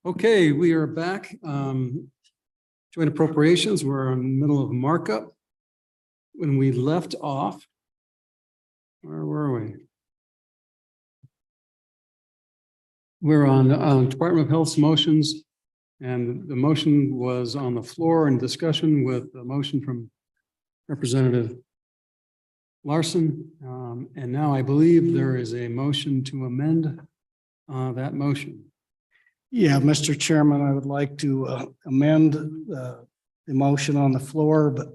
Okay, we are back. Joint appropriations, we're in the middle of markup. When we left off, where were we? We're on Department of Health's motions, and the motion was on the floor in discussion with the motion from Representative Larson. And now I believe there is a motion to amend that motion. Yeah, Mr. Chairman, I would like to amend the motion on the floor, but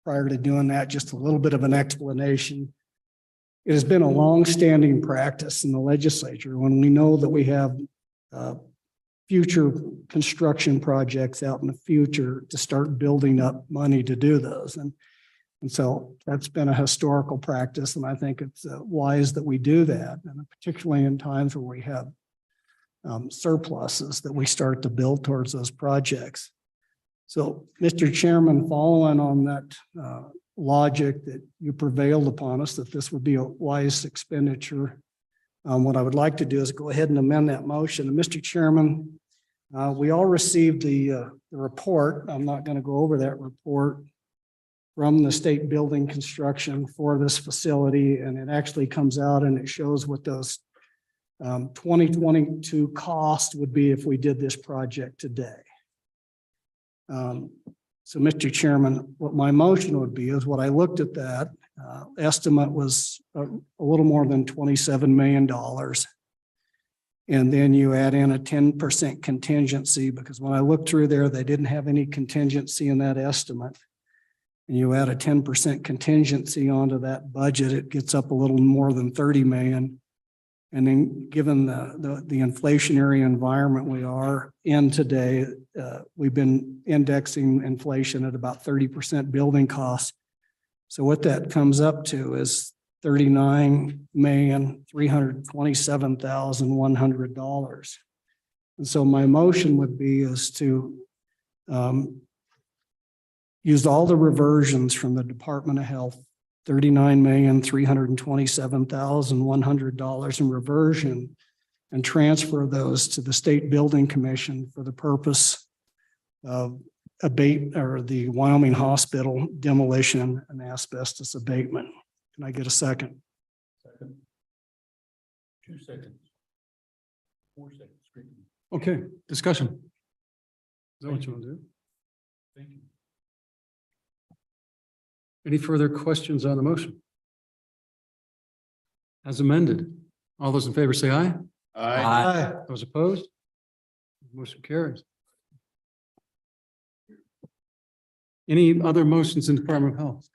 prior to doing that, just a little bit of an explanation. It has been a long-standing practice in the legislature when we know that we have future construction projects out in the future to start building up money to do those. And so that's been a historical practice, and I think it's wise that we do that, and particularly in times where we have surpluses that we start to build towards those projects. So, Mr. Chairman, following on that logic that you prevailed upon us, that this would be a wise expenditure, what I would like to do is go ahead and amend that motion. And Mr. Chairman, we all received the report. I'm not going to go over that report from the state building construction for this facility, and it actually comes out and it shows what those 2022 cost would be if we did this project today. So, Mr. Chairman, what my motion would be is what I looked at that estimate was a little more than $27 million. And then you add in a 10% contingency, because when I looked through there, they didn't have any contingency in that estimate. And you add a 10% contingency onto that budget, it gets up a little more than 30 million. And then given the inflationary environment we are in today, we've been indexing inflation at about 30% building costs. So what that comes up to is $39,327,100. And so my motion would be is to use all the reversions from the Department of Health, $39,327,100 in reversion, and transfer those to the State Building Commission for the purpose of the Wyoming Hospital demolition and asbestos abatement. Can I get a second? Second. 2 seconds. 4 seconds. Okay, discussion. Is that what you want to do? Thank you. Any further questions on the motion? As amended, all those in favor say aye. Aye. Those opposed? Motion carries. Any other motions in Department of Health?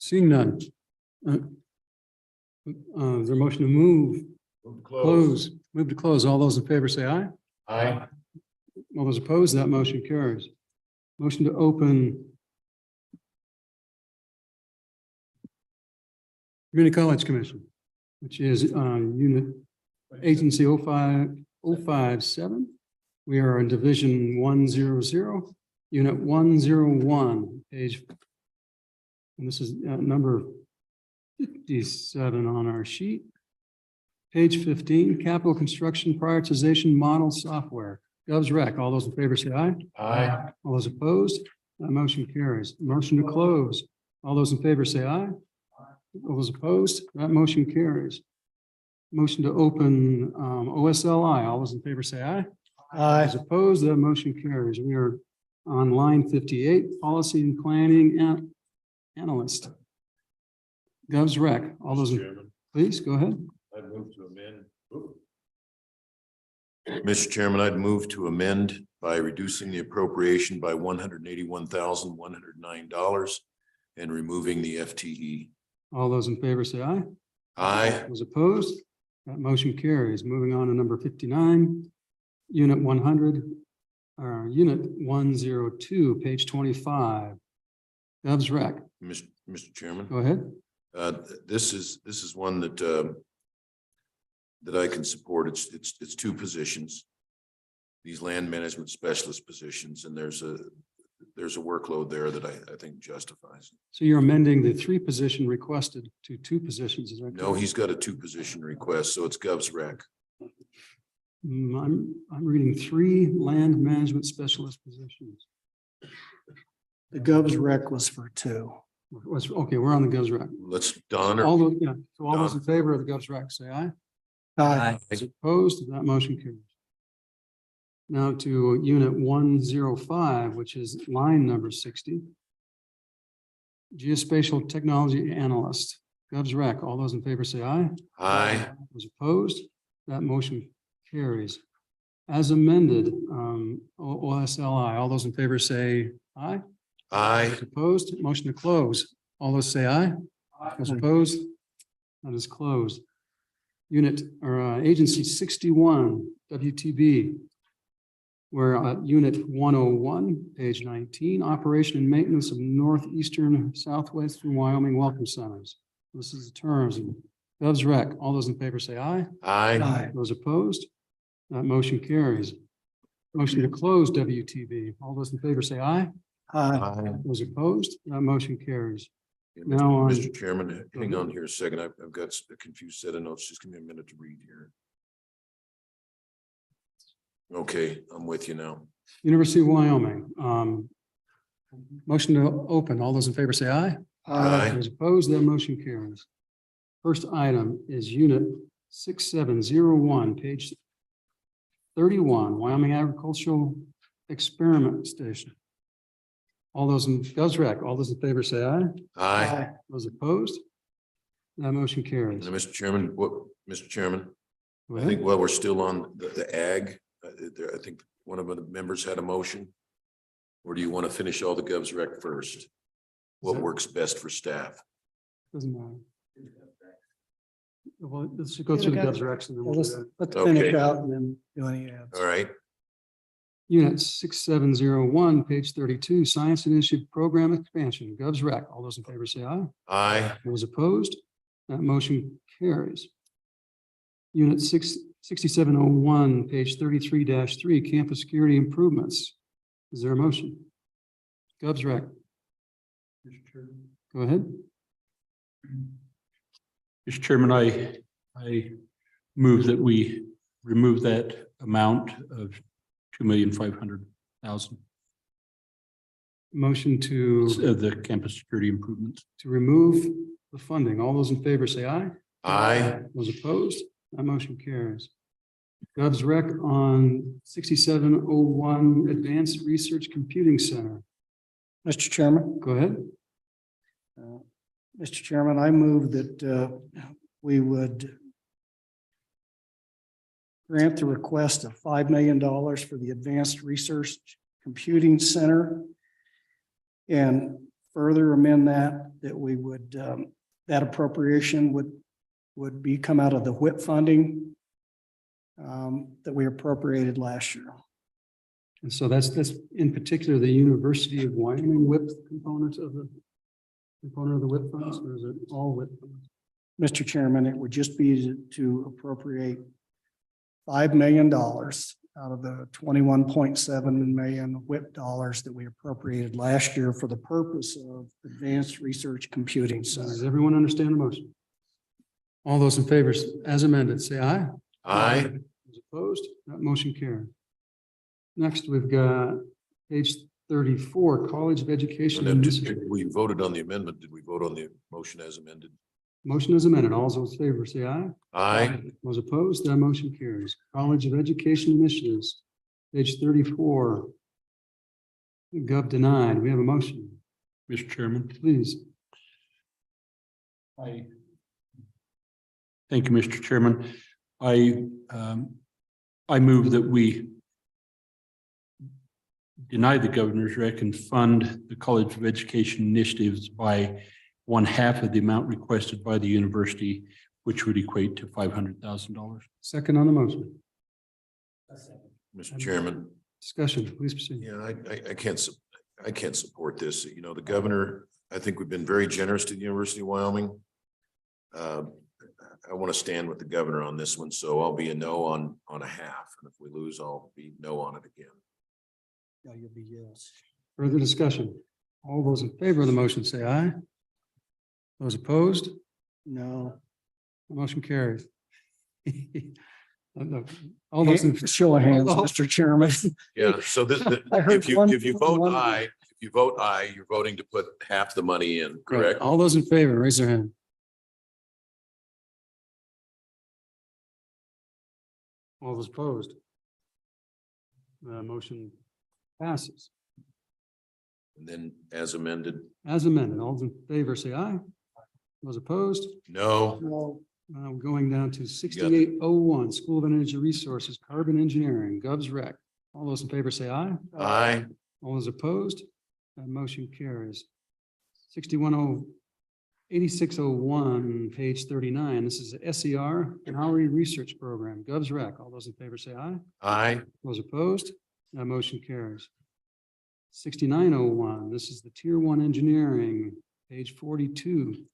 Seeing none. Is there a motion to move? Close. Move to close. All those in favor say aye. Aye. All those opposed, that motion carries. Motion to open Community College Commission, which is unit agency 057. We are in division 100, unit 101, page, and this is number 57 on our sheet. Page 15, capital construction prioritization model software. Gov's rec. All those in favor say aye. Aye. All those opposed, that motion carries. Motion to close. All those in favor say aye. All those opposed, that motion carries. Motion to open OSLI. All those in favor say aye. Aye. Those opposed, that motion carries. We are on line 58, policy and planning analyst. Gov's rec. All those, please go ahead. I'd move to amend. Mr. Chairman, I'd move to amend by reducing the appropriation by $181,109 and removing the FTE. All those in favor say aye. Aye. Those opposed, that motion carries. Moving on to number 59, unit 100, unit 102, page 25. Gov's rec. Mr. Chairman, Go ahead. this is one that I can support. It's 2 positions, these land management specialist positions, and there's a workload there that I think justifies. So you're amending the 3 position requested to 2 positions, is that correct? No, he's got a 2 position request, so it's Gov's rec. I'm reading 3 land management specialist positions. The Govs rec was for 2. Okay, we're on the Govs rec. Let's, Don, All or those, yeah, so all those in favor of the Govs rec, say aye. Aye. Those opposed, that motion carries. Now to unit 105, which is line number 60. Geospatial technology analyst, Govs rec. All those in favor say aye. aye. Those opposed, that motion carries. As amended, OSLI, all those in favor say aye. Aye. Those opposed, motion to close. All those say aye. Those opposed, that is closed. Unit or agency 61, WTB. We're at unit 101, page 19, operation and maintenance of northeastern southwestern Wyoming welcome centers. This is the terms. Govs rec. All those in favor say aye. Aye. Aye. Those opposed, that motion carries. Motion to close WTB. All those in favor say aye. Aye. Those opposed, that motion carries. Yeah, Now on- Mr. Chairman, hang on here a second. I've got a confused set of notes. Just give me a minute to read here. Okay, I'm with you now. University of Wyoming. Motion to open. All those in favor say aye. Aye. Those opposed, that motion carries. First item is unit 6701, page 31, Wyoming Agricultural Experiment Station. All those in Govs rec, all those in favor say aye. Aye. Those opposed, that motion carries. And Mr. Chairman, Mr. Chairman, Go I ahead. think while we're still on the ag, I think one of the members had a motion. Or do you want to finish all the Govs rec first? What that- works best for staff? Doesn't matter. Well, let's go through the Govs recs and then we'll do that. Let's finish Okay. out and then do any ads. All right, Unit 6701, page 32, Science Initiative Program Expansion, Govs rec. All those in favor say aye. aye. Those opposed, that motion carries. Unit 6701, page 33-3, Campus Security Improvements. Is there a motion? Govs rec. Go ahead. Mr. Chairman, I move that we remove that amount of $2,500,000 Motion to of the campus security improvements. remove the funding. All those in favor say aye. Aye. Those opposed, that motion carries. Govs rec on 6701 Advanced Research Computing Center. Mr. Chairman, Go ahead. Mr. Chairman, I move that we would grant the request of $5 million for the Advanced Research Computing Center. And further amend that we would, that appropriation would be come out of the WHIP funding that we appropriated last year. And so that's in particular the University of Wyoming WIP component of the WIP funds, or is it all WIP funds? Mr. Chairman, it would just be to appropriate $5 million out of the 21.7 million WHIP dollars that we appropriated last year for the purpose of Advanced Research Computing Does Center. everyone understand the motion? All those in favor as amended, say aye. Aye. Those opposed, that motion carried. Next, we've got page 34, College of Education. And then we voted on the amendment. Did we vote on the motion as amended? Motion is amended. All those in favor say aye. Aye. Those opposed, that motion carries. College of Education Initiatives, page 34. Gov denied. We have a motion. Mr. Chairman. Please. Thank you, Mr. Chairman. I move that we deny the governor's rec and fund the College of Education initiatives by 1/2 of the amount requested by the university, which would equate to $500,000. Second on the motion. Mr. Chairman. Discussion, please proceed. Yeah, I can't support this. You know, the governor, I think we've been very generous to the University of Wyoming. I want to stand with the governor on this one, so I'll be a no on a half. And if we lose, I'll be no on it again. Yeah, you'll be yes. Further discussion. All those in favor of the motion say aye. Those opposed, No. the motion carries. All those in, Show of hands, Oh. Mr. Chairman. Yeah, so this, I heard if you, one- if you vote one- aye, you're voting to put half the money in, correct? all those in favor, raise their hand. All those opposed? The motion passes. And then as amended, As amended, all those in favor say aye. Those opposed? no, No, We're going down to 6801, School of Energy Resources, Carbon Engineering, Govs Rec. All those in favor say aye. aye, All those opposed? That motion carries. 8601, page 39. This is the SER Hourly Research Program, Govs Rec. All those in favor say aye. aye, Those opposed? That motion carries. 6901, this is the Tier 1 Engineering, page 42.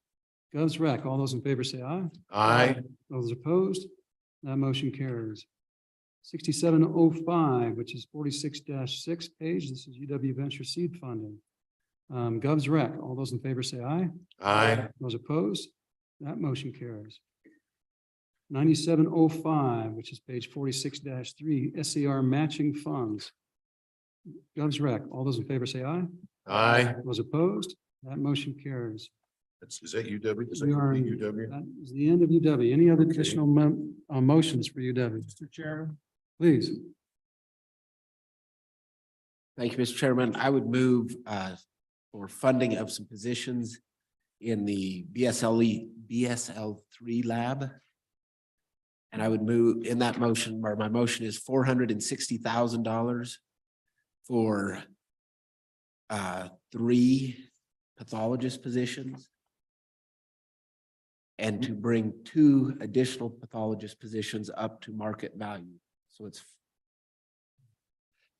Govs Rec. All those in favor say aye. aye, Those opposed? That motion carries. 6705, which is 46-6 page. This is UW Venture Seed Funding. Govs Rec. All those in favor say aye. aye, Those opposed? That motion carries. 9705, which is page 46-3, SER Matching Funds. Govs Rec. All those in favor say aye. aye. Those opposed? That motion carries. Is that UW? Is that We are, complete UW? that is the end of UW. Any other Okay. additional motions for UW? Mr. Chairman. Please. Thank you, Mr. Chairman. I would move for funding of some positions in the BSL-3 lab. And I would move in that motion, or my motion is $460,000 for 3 pathologist positions. And to bring 2 additional pathologist positions up to market value. So it's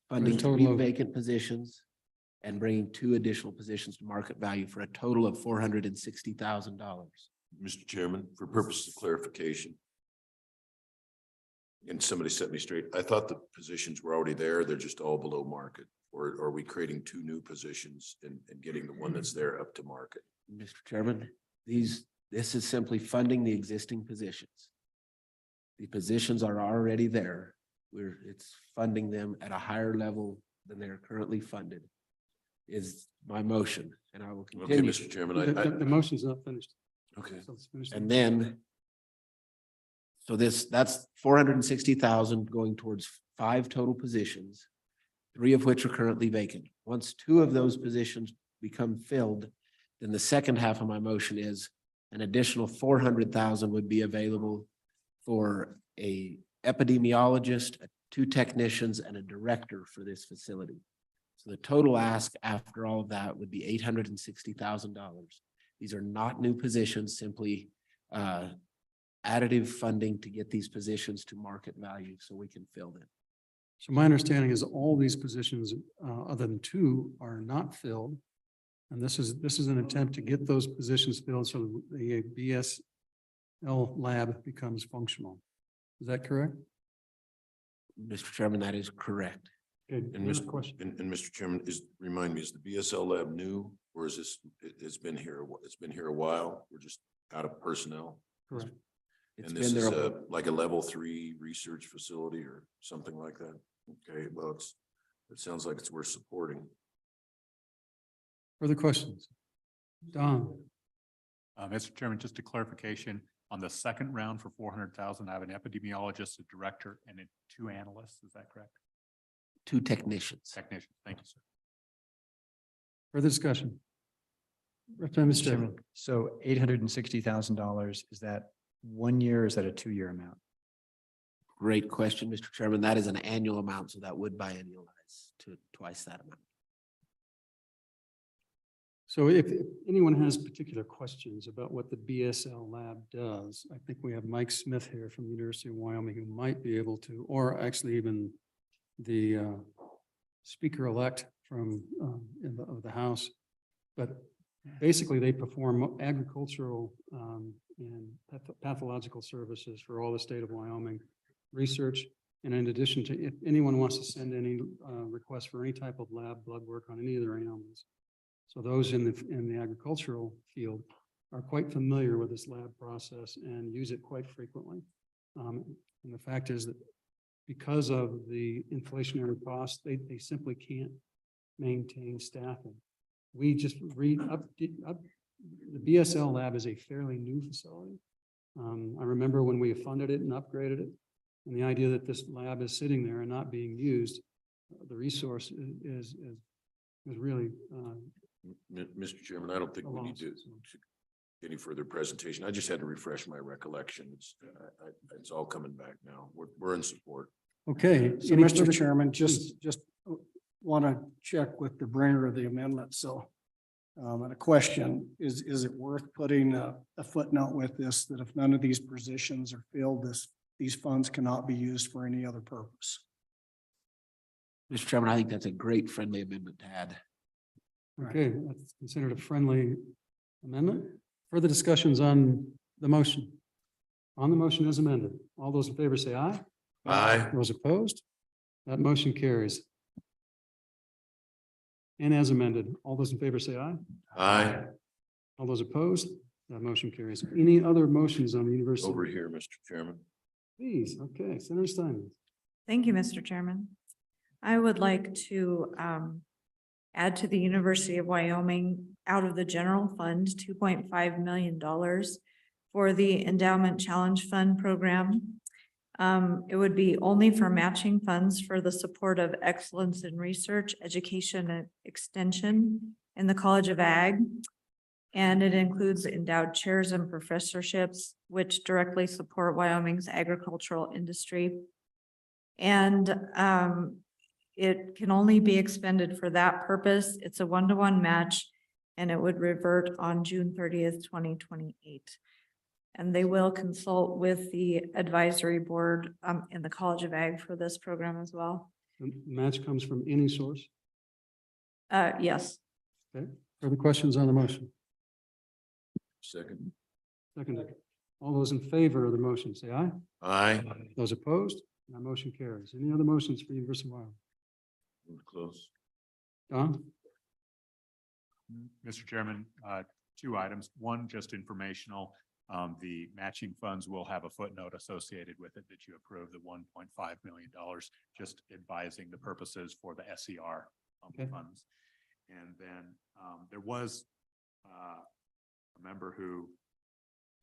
funding total 3 of- vacant positions and bringing 2 additional positions to market value for a total of $460,000. Mr. Chairman, for purposes of clarification. And somebody set me straight. I thought the positions were already there. They're just all below market. Or are we creating 2 new positions and getting the one that's there up to market? Mr. Chairman, this is simply funding the existing positions. The positions are already there. It's funding them at a higher level than they're currently funded is my motion, and I will Okay, continue. Mr. Chairman, The motion's not finished. okay. So let's finish. And then, so that's 460,000 going towards 5 total positions, 3 of which are currently vacant. Once 2 of those positions become filled, then the second half of my motion is an additional 400,000 would be available for a epidemiologist, 2 technicians, and a director for this facility. So the total ask after all of that would be $860,000. These are not new positions, simply additive funding to get these positions to market value so we can fill them. So my understanding is all these positions, other than 2, are not filled. And this is an attempt to get those positions filled so the BSL lab becomes functional. Is that correct? Mr. Chairman, that is correct. Okay, And another question. Mr. Chairman, remind me, is the BSL lab new or is this, it's been here a while? We're just out of personnel? Correct. It's And this been is there. like a level 3 research facility or something like that? Okay, well, it sounds like it's worth supporting. Further questions? Don? Mr. Chairman, just a clarification on the second round for 400,000, I have an epidemiologist, a director, and 2 analysts. Is that correct? 2 technicians. Technician. Thank you, sir. Further discussion? Representative Chairman, Stitt. so $860,000, is that 1 year, or is that a 2-year amount? Great question, Mr. Chairman. That is an annual amount, so that would biannualize to twice that amount. So if anyone has particular questions about what the BSL lab does, I think we have Mike Smith here from the University of Wyoming who might be able to, or actually even the speaker-elect from of the House. But basically, they perform agricultural and pathological services for all the state of Wyoming research. And in addition to, if anyone wants to send any requests for any type of lab blood work on any of their animals. So those in the agricultural field are quite familiar with this lab process and use it quite frequently. And the fact is that because of the inflationary costs, they simply can't maintain staffing. We just the BSL lab is a fairly new facility. I remember when we funded it and upgraded it, and the idea that this lab is sitting there and not being used, the resource is really Mr. Chairman, I don't think we need to any further presentation. I just had to refresh my recollection. It's all coming back now. We're in support. okay. So, Any Mr. further- Chairman, just want to check with the bringer of the amendment. So, and a question, is it worth putting a footnote with this, that if none of these positions are filled, these funds cannot be used for any other purpose? Mr. Chairman, I think that's a great friendly amendment to add. Okay, that's considered a friendly amendment. Further discussions on the motion? On the motion as amended. All those in favor say aye. Aye. Those opposed? That motion carries. And as amended, all those in favor say aye. Aye. All those opposed? That motion carries. Any other motions on the university? Over here, Mr. Chairman. Please, okay, Senator Steinman. Thank you, Mr. Chairman. I would like to add to the University of Wyoming out of the general fund, $2.5 million for the Endowment Challenge Fund program. It would be only for matching funds for the support of excellence in research, education, and extension in the College of Ag. And it includes endowed chairs and professorships, which directly support Wyoming's agricultural industry. And it can only be expended for that purpose. It's a 1-to-1 match, and it would revert on June 30th, 2028. And they will consult with the advisory board in the College of Ag for this program as well. The match comes from any source. Yes. Okay, further questions on the motion? Second. Seconded. All those in favor of the motion, say aye. Aye. Those opposed? That motion carries. Any other motions for University of Wyoming? Move to close. Don? Mr. Chairman, two items. One, just informational. The matching funds will have a footnote associated with it that you approve the $1.5 million, just advising the purposes for the SER Okay. funds. And then there was a member who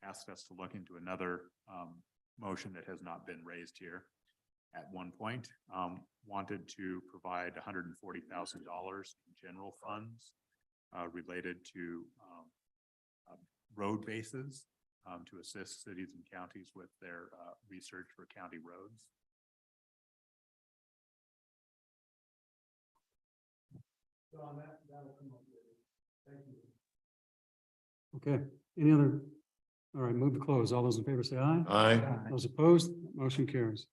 asked us to look into another motion that has not been raised here at one point, wanted to provide $140,000 in general funds related to road bases to assist cities and counties with their research for county roads. Okay, any other? All right, move to close. All those in favor say aye. Aye. Those opposed, motion carries.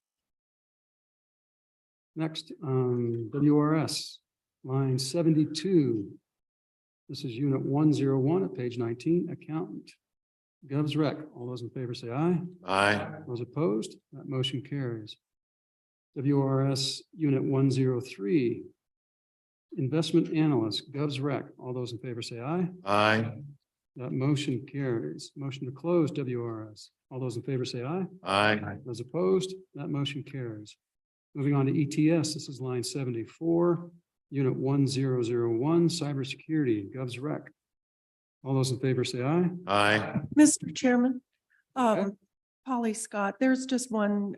Next, WRS, line 72. This is unit 101 at page 19, accountant. Govs Rec. All those in favor say aye. Aye. Those opposed, that motion carries. WRS unit 103. Investment analyst, Govs Rec. All those in favor say aye. Aye. That motion carries. Motion to close WRS. All those in favor say aye. Aye. Those opposed, that motion carries. Moving on to ETS, this is line 74, unit 1001, cybersecurity, Govs Rec. All those in favor say aye. Aye. Mr. Chairman, Okay. Polly Scott, there's just one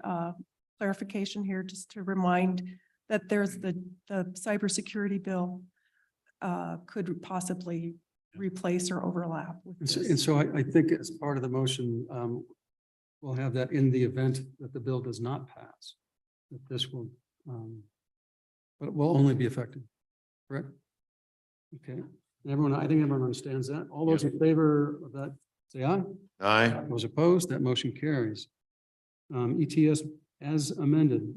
clarification here, just to remind that there's the cybersecurity bill could possibly replace or overlap with And this. so I think as part of the motion, we'll have that in the event that the bill does not pass. That this will, but it will only be effective, correct? Okay, everyone, I think everyone understands that. All those in favor of that, say aye. Aye. Those opposed, that motion carries. ETS as amended.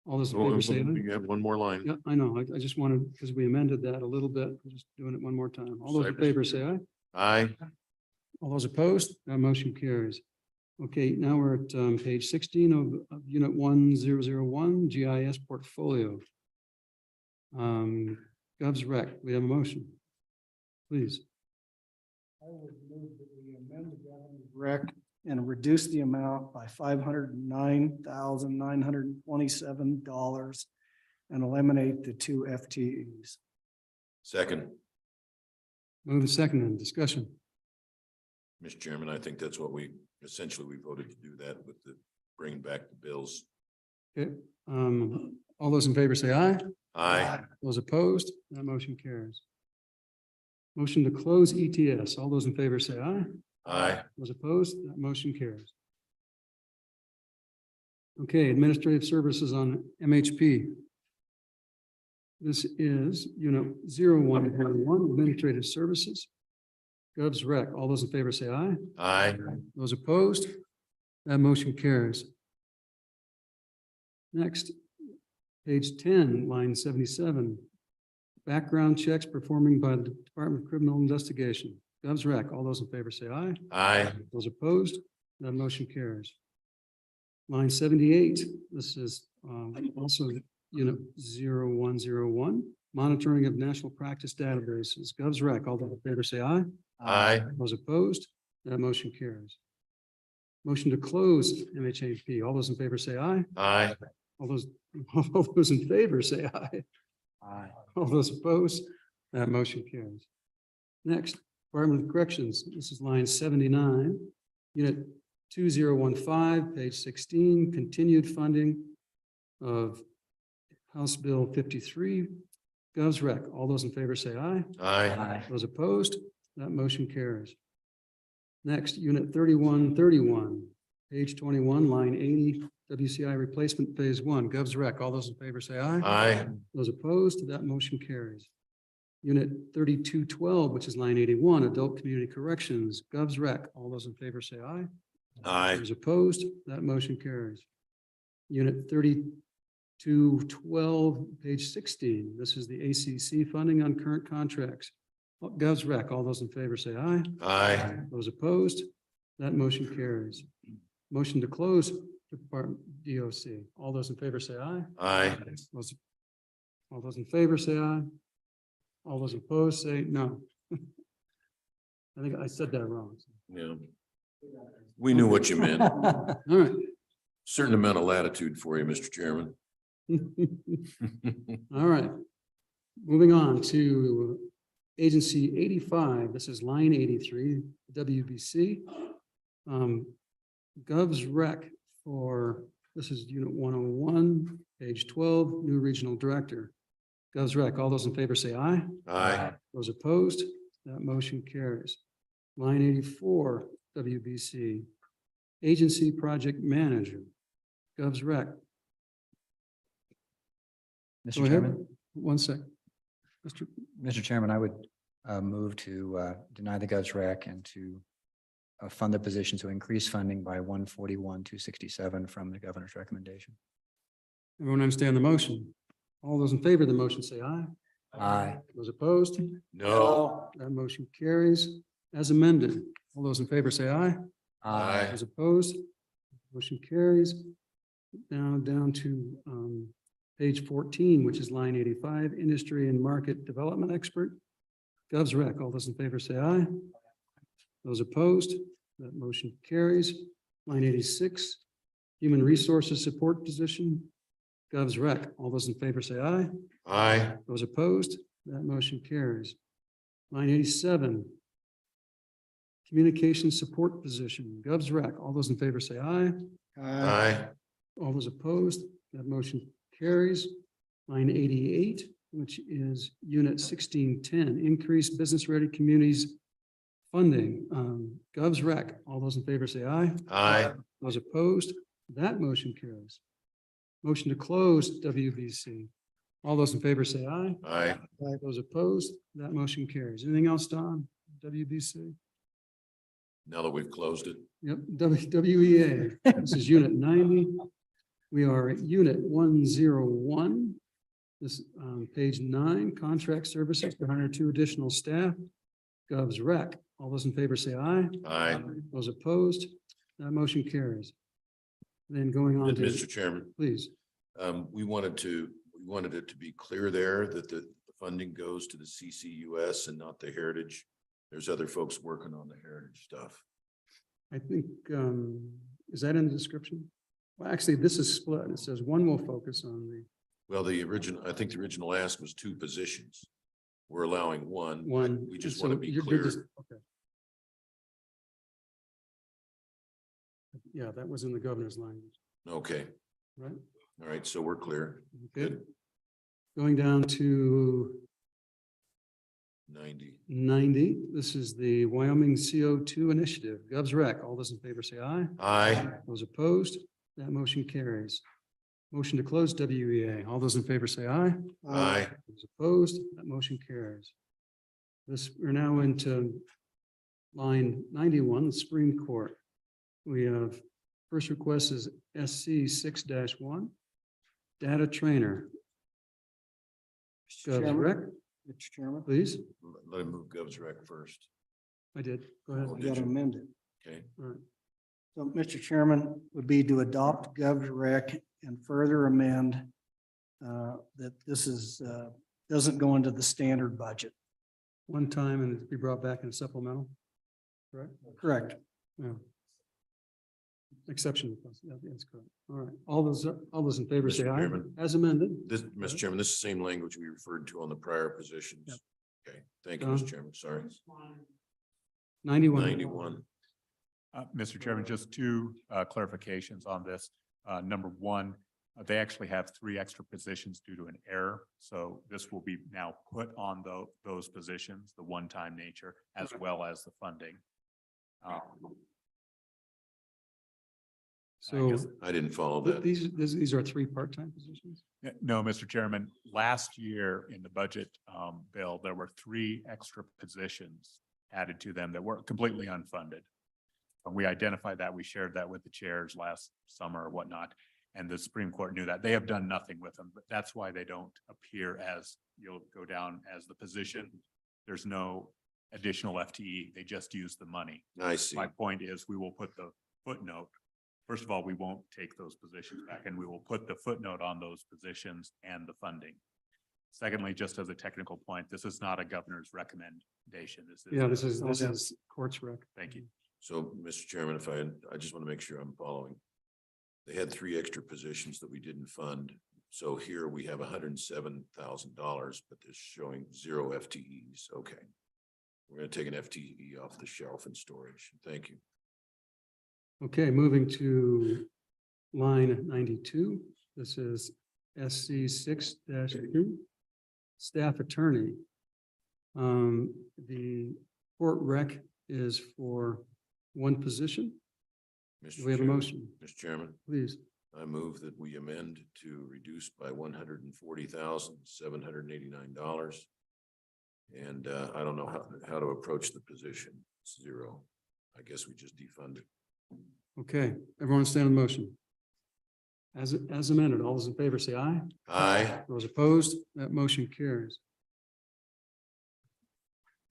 All those in favor say aye. You have one more line. Yeah, I know. I just wanted, because we amended that a little bit, I'm just doing it one more time. All those in favor say aye. Aye. All those opposed, that motion carries. Okay, now we're at page 16 of unit 1001, GIS portfolio. Govs Rec, we have a motion. Please. I would move that we amend the governor's rec and reduce the amount by $509,927 and eliminate the 2 FTEs. Second, Move in second and discussion. Mr. Chairman, I think that's what we voted to do that with the bringing back the bills. Okay, all those in favor say aye. Aye. Those opposed, that motion carries. Motion to close ETS. All those in favor say aye. Aye. Those opposed, that motion carries. Okay, administrative services on MHP. This is unit 0101, administrative services. Govs Rec. All those in favor say aye. Aye. Those opposed, that motion carries. Next, page 10, line 77. Background checks performing by the Department of Criminal Investigation. Govs Rec. All those in favor say aye. Aye. Those opposed, that motion carries. Line 78, this is also unit 0101, monitoring of national practice databases. Govs Rec. All those in favor say aye. Aye. Those opposed, that motion carries. Motion to close MHAP. All those in favor say aye. Aye. All those in favor say aye. Aye. All those opposed, that motion carries. Next, Department of Corrections. This is line 79, unit 2015, page 16, continued funding of House Bill 53. Govs Rec. All those in favor say aye. Aye. Those opposed, that motion carries. Next, unit 3131, page 21, line 80, WCI replacement phase 1. Govs Rec. All those in favor say aye. Aye. Those opposed, that motion carries. Unit 3212, which is line 81, adult community corrections. Govs Rec. All those in favor say aye. Aye. Those opposed, that motion carries. Unit 3212, page 16. This is the ACC funding on current contracts. Govs Rec. All those in favor say aye. Aye. Those opposed, that motion carries. Motion to close Department DOC. All those in favor say aye. Aye. All those in favor say aye. All those opposed say no. I think I said that wrong. Yeah. We knew what you meant. All right. Certain amount of latitude for you, Mr. Chairman. All right. Moving on to Agency 85. This is line 83, WBC. Govs Rec for, this is unit 101, page 12, new regional director. Govs Rec. All those in favor say aye. Aye. Those opposed, that motion carries. Line 84, WBC, Agency Project Manager, Govs Rec. Go Mr. ahead. Chairman, One sec. Mr. Chairman, I would move to deny the Govs Rec and to fund the position to increase funding by 141,267 from the governor's recommendation. Everyone understand the motion? All those in favor of the motion say aye. Aye. Those opposed, No. that motion carries as amended. All those in favor say aye. Aye. Those opposed, motion carries. Now down to page 14, which is line 85, Industry and Market Development Expert. Govs Rec. All those in favor say aye. Those opposed, that motion carries. Line 86, Human Resources Support Position. Govs Rec. All those in favor say aye. Aye. Those opposed, that motion carries. Line 87, Communication Support Position. Govs Rec. All those in favor say aye. Aye. All those opposed, that motion carries. Line 88, which is Unit 1610, Increased Business Ready Communities Funding. Govs Rec. All those in favor say aye. Aye. Those opposed, that motion carries. Motion to close WBC. All those in favor say aye. Aye. Those opposed, that motion carries. Anything else, Don? WBC? Now that we've closed it. Yep, WEA. This is Unit 90. We are at Unit 101. This page 9, Contract Services to hire 2 additional staff. Govs Rec. All those in favor say aye. Aye. Those opposed, that motion carries. Then going on to, Mr. Chairman, please. we wanted it to be clear there that the funding goes to the CCUS and not the Heritage. There's other folks working on the Heritage stuff. I think, is that in the description? Well, actually, this is split. It says one will focus on the Well, I think the original ask was two positions. We're allowing one. one. We just So want to be you're clear. okay. Yeah, that was in the governor's language, Okay, right? all right, so we're clear. Okay. Good. Going down to 90. 90, this is the Wyoming CO2 initiative, Gov's Rec. All those in favor say aye. Aye. Those opposed, that motion carries. Motion to close WEA. All those in favor say aye. Aye. Those opposed, that motion carries. We're now into line 91, the Supreme Court. We have, first request is SC 6-1, data trainer. Mr. Gov's Chairman, Rec, Mr. Chairman, please. Let him move Gov's rec first. I did. Go ahead. Oh, I did got to you? amend it. Okay, All right. So, Mr. Chairman, would be to adopt Gov's rec and further amend that this is, doesn't go into the standard budget. One time and it'd be brought back in supplemental, correct? Correct. Yeah. Exception. Yeah, that's correct. All right. All those in favor say Mr. aye. Chairman. As amended. this, Mr. Chairman, this is the same language we referred to on the prior positions. Yep. Okay, thank you, Mr. Chairman, sorry. 91. 91. Mr. Chairman, just two clarifications on this. Number one, they actually have 3 extra positions due to an error. So this will be now put on those positions, the one-time nature, as well as the funding. So I didn't follow that. these are 3 part-time positions? No, Mr. Chairman, last year in the budget bill, there were 3 extra positions added to them that were completely unfunded. And we identified that, we shared that with the chairs last summer or whatnot, and the Supreme Court knew that. They have done nothing with them, but that's why they don't appear as, you'll go down as the position. There's no additional FTE, they just use the money. I see. My point is, we will put the footnote. First of all, we won't take those positions back, and we will put the footnote on those positions and the funding. Secondly, just as a technical point, this is not a governor's recommendation. This is courts rec. Thank you. So, Mr. Chairman, if I just want to make sure I'm following. They had 3 extra positions that we didn't fund. So here we have $107,000, but they're showing 0 FTEs. Okay. We're going to take an FTE off the shelf in storage. Thank you. Okay, moving to line 92. This is SC 6-2, staff attorney. The court rec is for 1 position. Mr. Do we have a Chairman- motion? Mr. Chairman, Please. I move that we amend to reduce by $140,789. And I don't know how to approach the position. It's 0. I guess we just defund it. Okay, everyone stand on the motion. As amended, all those in favor say aye. Aye. Those opposed, that motion carries.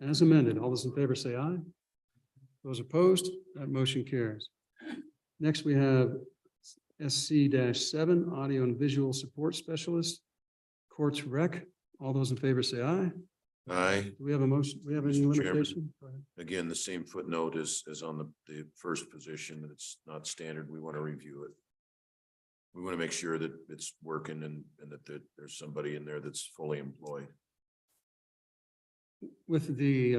As amended, all those in favor say aye. Those opposed, that motion carries. Next, we have SC-7, audio and visual support specialist, courts rec. All those in favor say aye. Aye. Do we have a motion? Do we have any Mr. Chairman. limitation? Go ahead. Again, the same footnote as on the first position, that it's not standard. We want to review it. We want to make sure that it's working and that there's somebody in there that's fully employed. With the,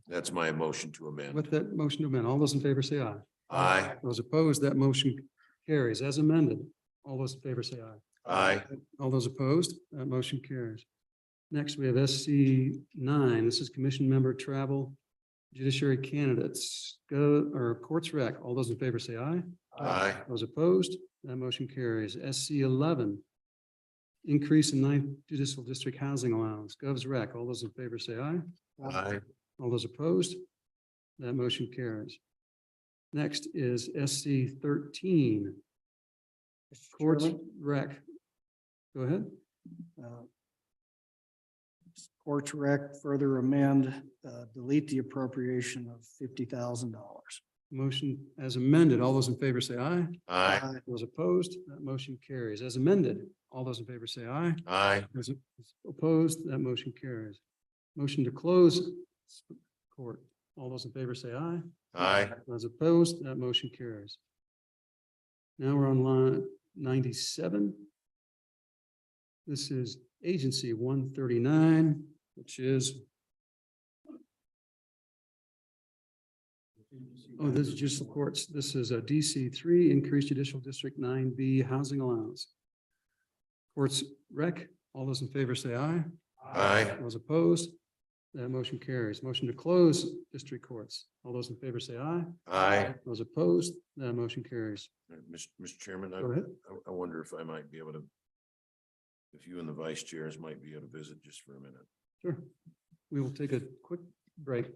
That's my motion to amend. with that motion to amend, all those in favor say aye. Aye. Those opposed, that motion carries as amended. All those in favor say aye. Aye. All those opposed, that motion carries. Next, we have SC-9. This is commission member travel judiciary candidates. Courts rec. All those in favor say aye. Aye. Those opposed, that motion carries. SC-11. Increase in 9th judicial district housing allowance. Gov's rec. All those in favor say aye. Aye. All those opposed, that motion carries. Next is SC-13. Mr. Courts Chairman, rec. Go ahead. Courts rec further amend, delete the appropriation of $50,000. Motion as amended. All those in favor say aye. Aye. Those opposed, that motion carries. As amended, all those in favor say aye. Aye. Those opposed, that motion carries. Motion to close court. All those in favor say aye. Aye. Those opposed, that motion carries. Now we're on line 97. This is agency 139, which is. Oh, this is just the courts. This is a DC 3, increased judicial district 9B housing allowance. Courts rec, all those in favor say aye. Aye. Those opposed, that motion carries. Motion to close district courts. All those in favor say aye. Aye. Those opposed, that motion carries. Mr. Chairman, Go ahead. I wonder if I might be able to, if you and the vice chairs might be able to visit just for a minute. Sure. We will take a quick break.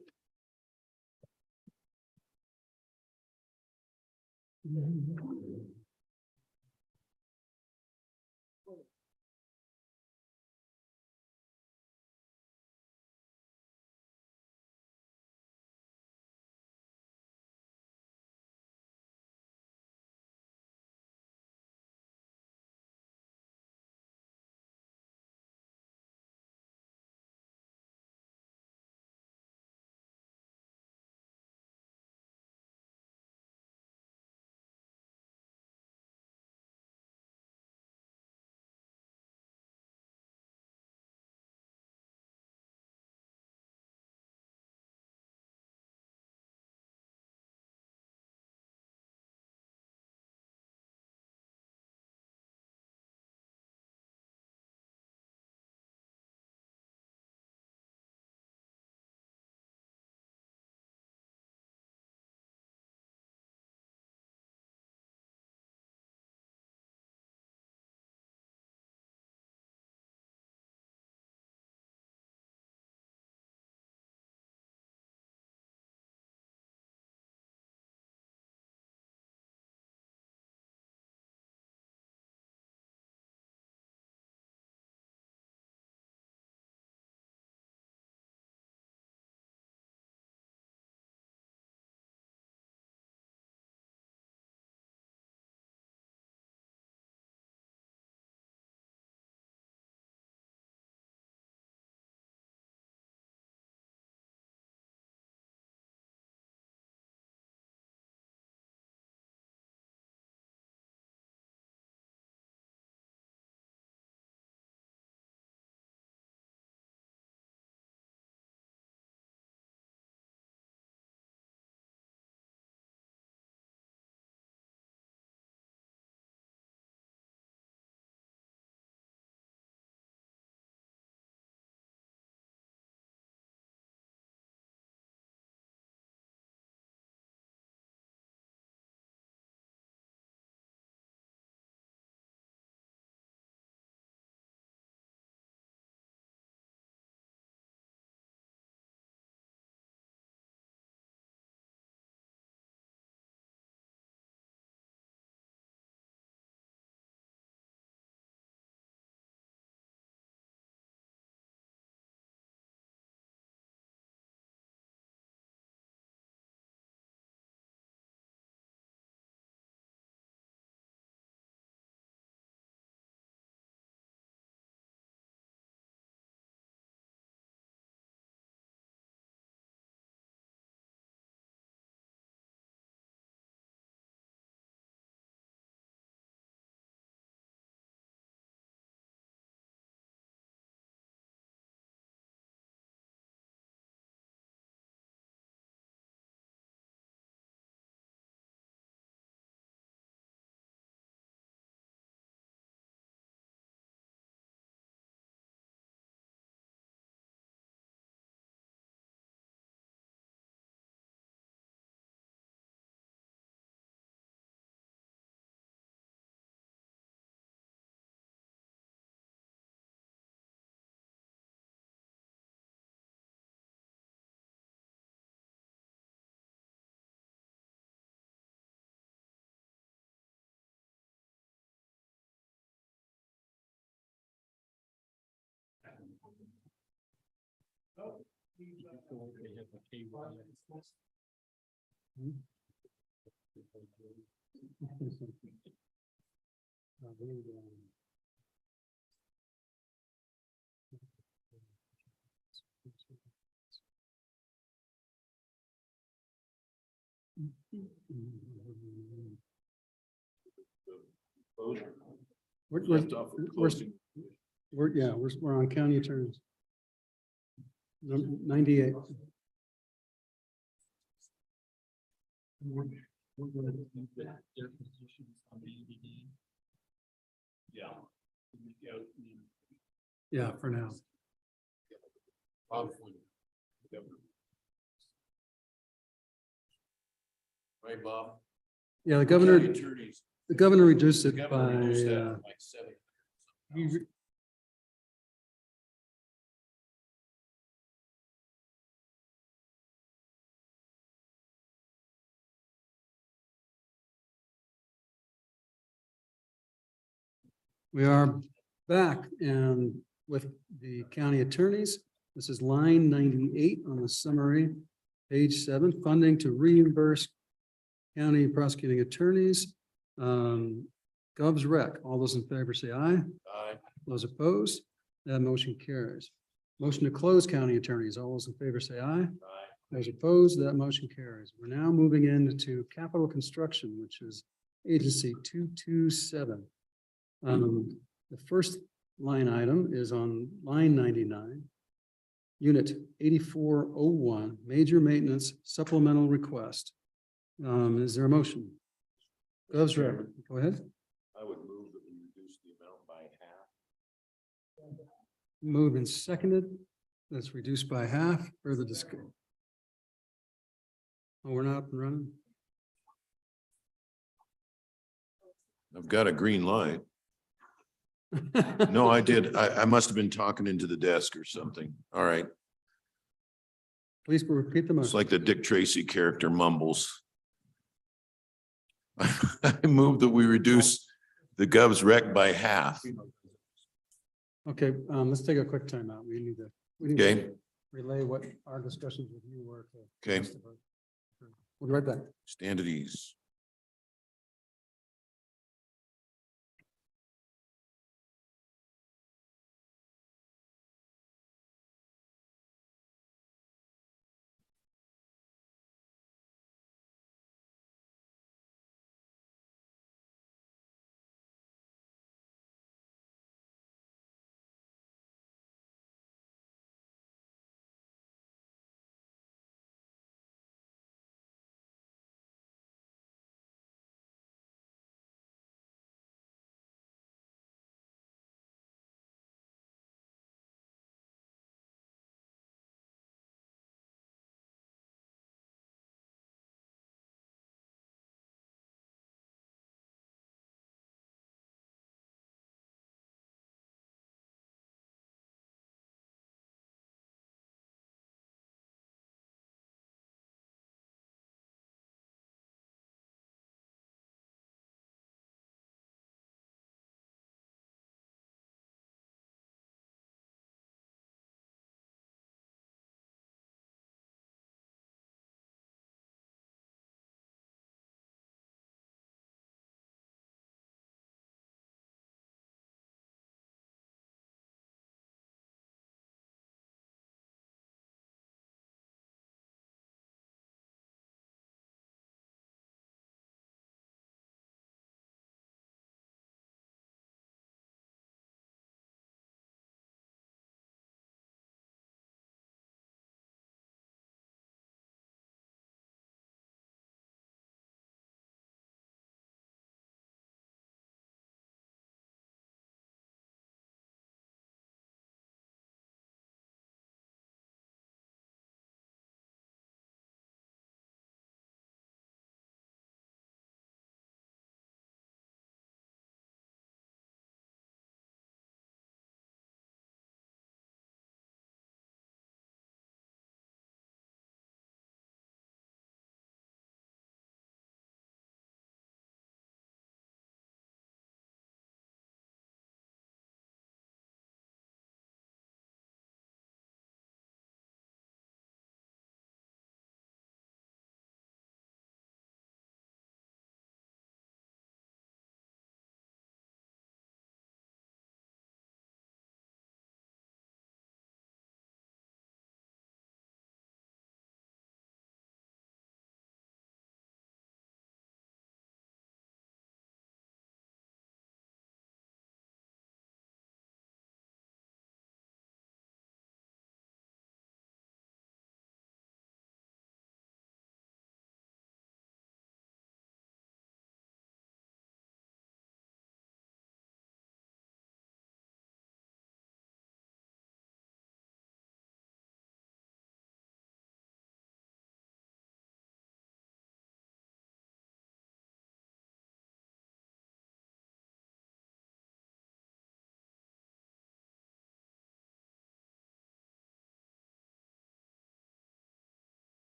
We're on county attorneys. 98. Yeah, for now. Right, Bob? Yeah, the County governor, attorneys. the governor reduced it The by, governor reduced that from like 7. we are back and with the county attorneys. This is line 98 on the summary, page 7, funding to reimburse county prosecuting attorneys. Gov's rec, all those in favor say aye. Aye. Those opposed, that motion carries. Motion to close county attorneys, all those in favor say aye. Aye. Those opposed, that motion carries. We're now moving into capital construction, which is agency 227. The first line item is on line 99. Unit 8401, major maintenance supplemental request. Is there a motion? Gov's rec, go ahead. I would move that we reduce the amount by half. Moved and seconded. That's reduced by half. Further discussion. Oh, we're not up and running. I've got a green light. No, I did. I must have been talking into the desk or something. All right. Please repeat the motion. It's like the Dick Tracy character mumbles. I move that we reduce the Gov's rec by half. Okay, let's take a quick timeout. We need to Okay. relay what our discussions with you were. Okay. We'll be right back. Stand at ease.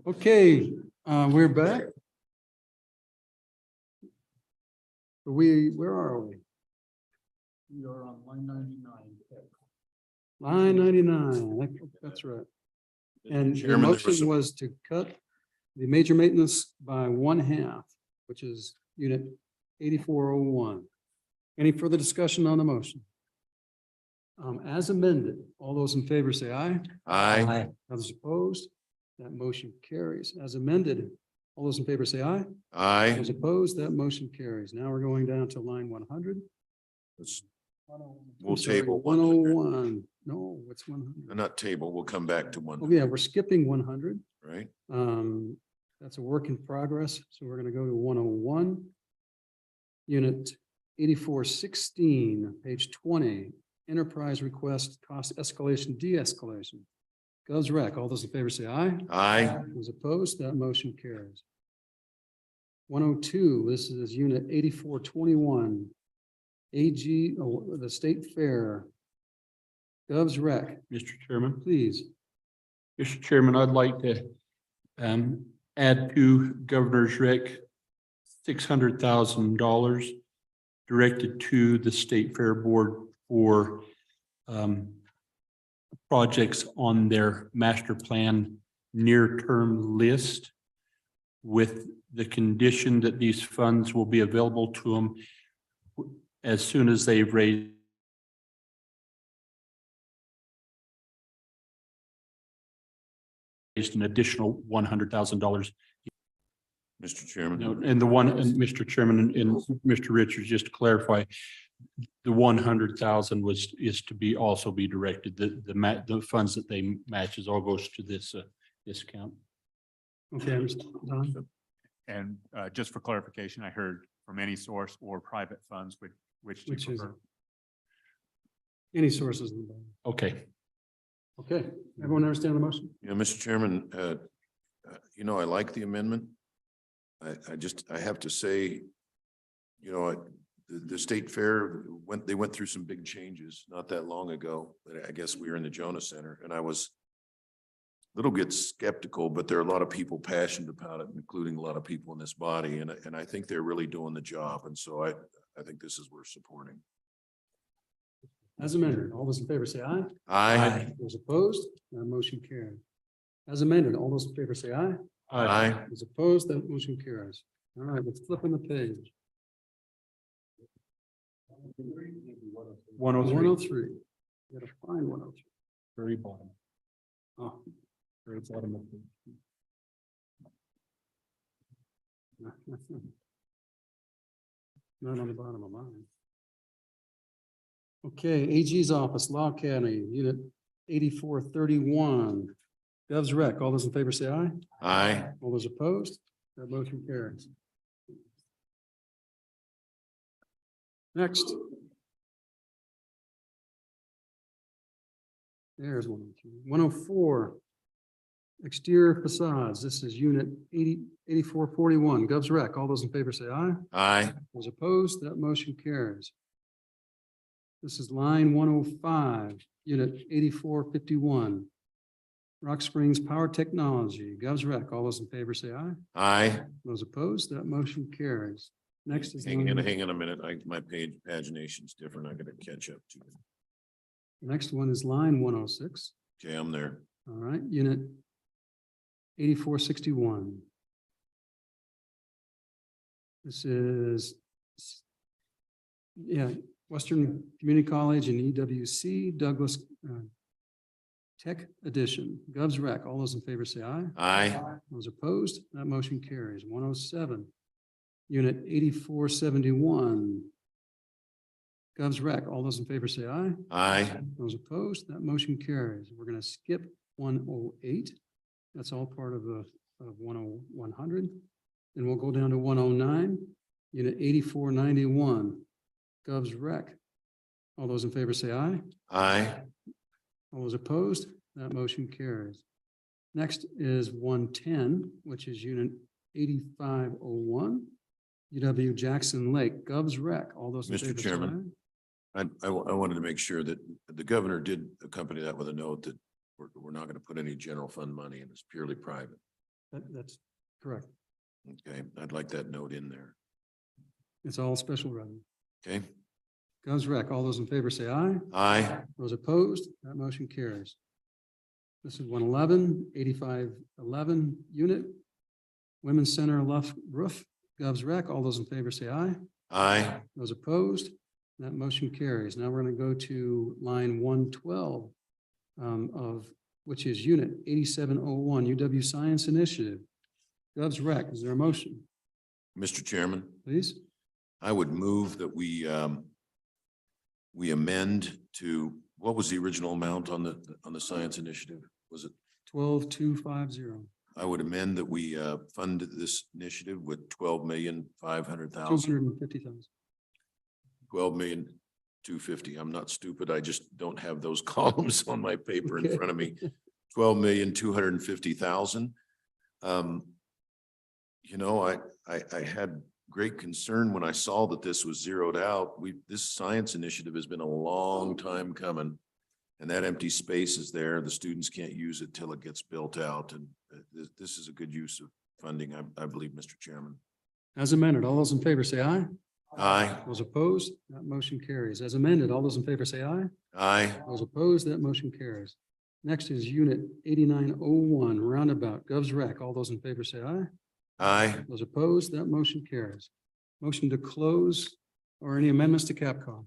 Okay, we're back. Where are we? We are on line 99. Line 99, that's right. And the Chairman, there was motion some- was to cut the major maintenance by 1/2, which is unit 8401. Any further discussion on the motion? As amended, all those in favor say aye. Aye. Others opposed? That motion carries. As amended, all those in favor say aye. Aye. Those opposed, that motion carries. Now we're going down to line 100. Let's- I'm We'll sorry, table 100. 101. No, what's 100? Not table, we'll come back to one, Oh, yeah, we're skipping 100. right? That's a work in progress, so we're gonna go to 101. Unit 8416, page 20, enterprise request, cost escalation, de-escalation. Goes rec. All those in favor say aye. Aye. Those opposed, that motion carries. 102, this is unit 8421. AG, the State Fair. Govs rec, Mr. Chairman. please. Mr. Chairman, I'd like to add to Governor's rec $600,000 directed to the State Fair Board for projects on their master plan near-term list, with the condition that these funds will be available to them as soon as they've raised an additional $100,000. Mr. Chairman. No, and the one, and Mr. Chairman, and Mr. Richards, just to clarify, the 100,000 is to be also be directed, the funds that they matches all goes to this account. Okay, Mr. Don. And just for clarification, I heard from any source or private funds, which do you Which is prefer? any sources. Okay, Okay, everyone understand the motion? Mr. Chairman, I like the amendment. I have to say, the State Fair they went through some big changes not that long ago. But I guess we were in the Jonah Center, and I was a little bit skeptical, but there are a lot of people passionate about it, including a lot of people in this body, and I think they're really doing the job. And so I think this is worth supporting. As amended, all those in favor say aye. Aye. Those opposed, that motion carries. As amended, all those in favor say aye. Aye. Those opposed, that motion carries. All right, let's flip on the page. 103, 103. You gotta find 103. very bottom, Oh, very bottom of the. not on the bottom of mine. Okay, AG's office, Law Academy, unit 8431. Govs rec, all those in favor say aye. Aye. All those opposed, that motion carries. Next. There's 103. 104. Exterior facades. This is unit 8441. Govs rec. All those in favor say aye. Aye. Those opposed, that motion carries. This is line 105, unit 8451. Rock Springs Power Technology. Govs rec. All those in favor say aye. Aye. Those opposed, that motion carries. Next is. Hang line- on a minute. My pagination's different. I gotta catch up to it. Next one is line 106. Okay, I'm there. All right, unit 8461. This is, Western Community College and EWC Douglas Tech Edition. Govs rec. All those in favor say aye. Aye. Those opposed, that motion carries. 107, unit 8471. Govs rec. All those in favor say aye. Aye. Those opposed, that motion carries. We're going to skip 108. That's all part of the 100. Then we'll go down to 109, unit 8491. Govs rec. All those in favor say aye. Aye. All those opposed, that motion carries. Next is 110, which is unit 8501. UW Jackson Lake. Govs rec. All those in Mr. favor say Chairman. I wanted to make sure that the governor did accompany that with a note that we're not going to put any general fund money in. It's purely private. That's correct. Okay, I'd like that note in there. It's all special revenue. Okay, Govs rec, all those in favor say aye. aye. Those opposed, that motion carries. This is 111, 8511 unit. Women's Center left roof, Govs rec, all those in favor say aye. Aye. Those opposed, that motion carries. Now we're going to go to line 112 which is unit 8701 UW Science Initiative. Govs rec, is there a motion, Mr. Chairman, please? I would move that we amend to, what was the original amount on the science initiative? Was it? 12250. I would amend that we fund this initiative with 12,500,000, 250,000. 12,250,000. I'm not stupid. I just don't have those columns on my paper in Okay. front of me. 12,250,000. You know, I had great concern when I saw that this was zeroed out. This science initiative has been a long time coming. And that empty space is there. The students can't use it till it gets built out. And this is a good use of funding, I believe, Mr. Chairman. As amended, all those in favor say aye. Aye. Those opposed, that motion carries. As amended, all those in favor say aye. Aye. Those opposed, that motion carries. Next is unit 8901 roundabout, Govs rec. All those in favor say aye. Aye. Those opposed, that motion carries. Motion to close or any amendments to Capcom?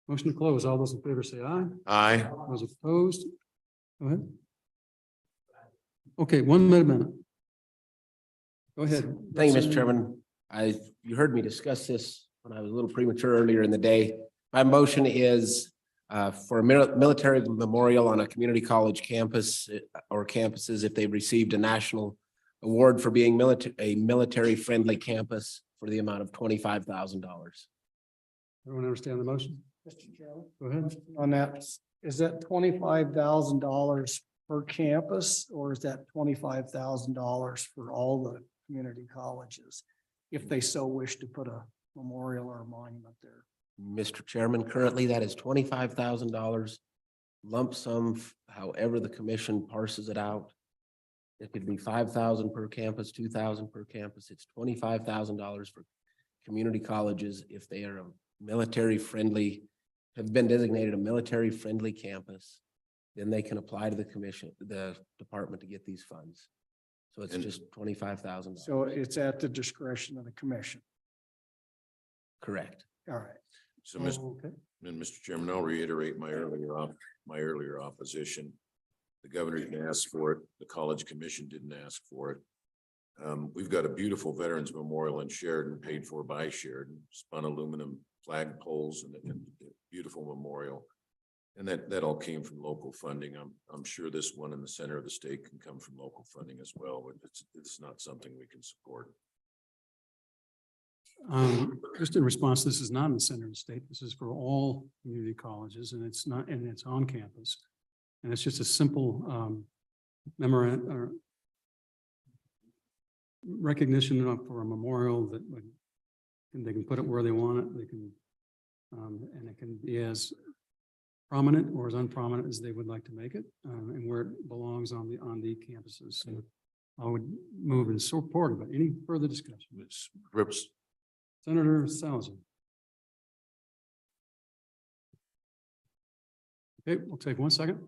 Motion to close. All those in favor say aye. Aye. Those opposed? Go ahead. Okay, 1 minute. Go ahead. Thank you, Mr. Chairman. You heard me discuss this when I was a little premature earlier in the day. My motion is for a military memorial on a community college campus or campuses if they've received a national award for being a military-friendly campus for the amount of $25,000. Everyone understand the motion? Mr. Chairman, Go ahead. on that, is that $25,000 per campus, or is that $25,000 for all the community colleges? If they so wish to put a memorial or a monument there. Mr. Chairman, currently that is $25,000 lump sum, however the commission parses it out. It could be 5,000 per campus, 2,000 per campus. It's $25,000 for community colleges if they are a military-friendly, have been designated a military-friendly campus. Then they can apply to the commission, the department to get these funds. So it's And- just $25,000. So it's at the discretion of the commission. Correct. All right. So, Mr. Okay. And Mr. Chairman, I'll reiterate my earlier opposition. The governor didn't ask for it. The college commission didn't ask for it. We've got a beautiful Veterans Memorial in Sheridan, paid for by Sheridan, spun aluminum flag poles and a beautiful memorial. And that all came from local funding. I'm sure this one in the center of the state can come from local funding as well, but it's not something we can support. Just in response, this is not in the center of the state. This is for all community colleges and it's not, and it's on campus. And it's just a simple memorandum or recognition for a memorial that and they can put it where they want it. They can, and it can be as prominent or as unprominent as they would like to make it, and where it belongs on the campuses. So I would move in support of it. Any further discussion? Ms. Rips. Senator Salazar. Okay, we'll take 1 second.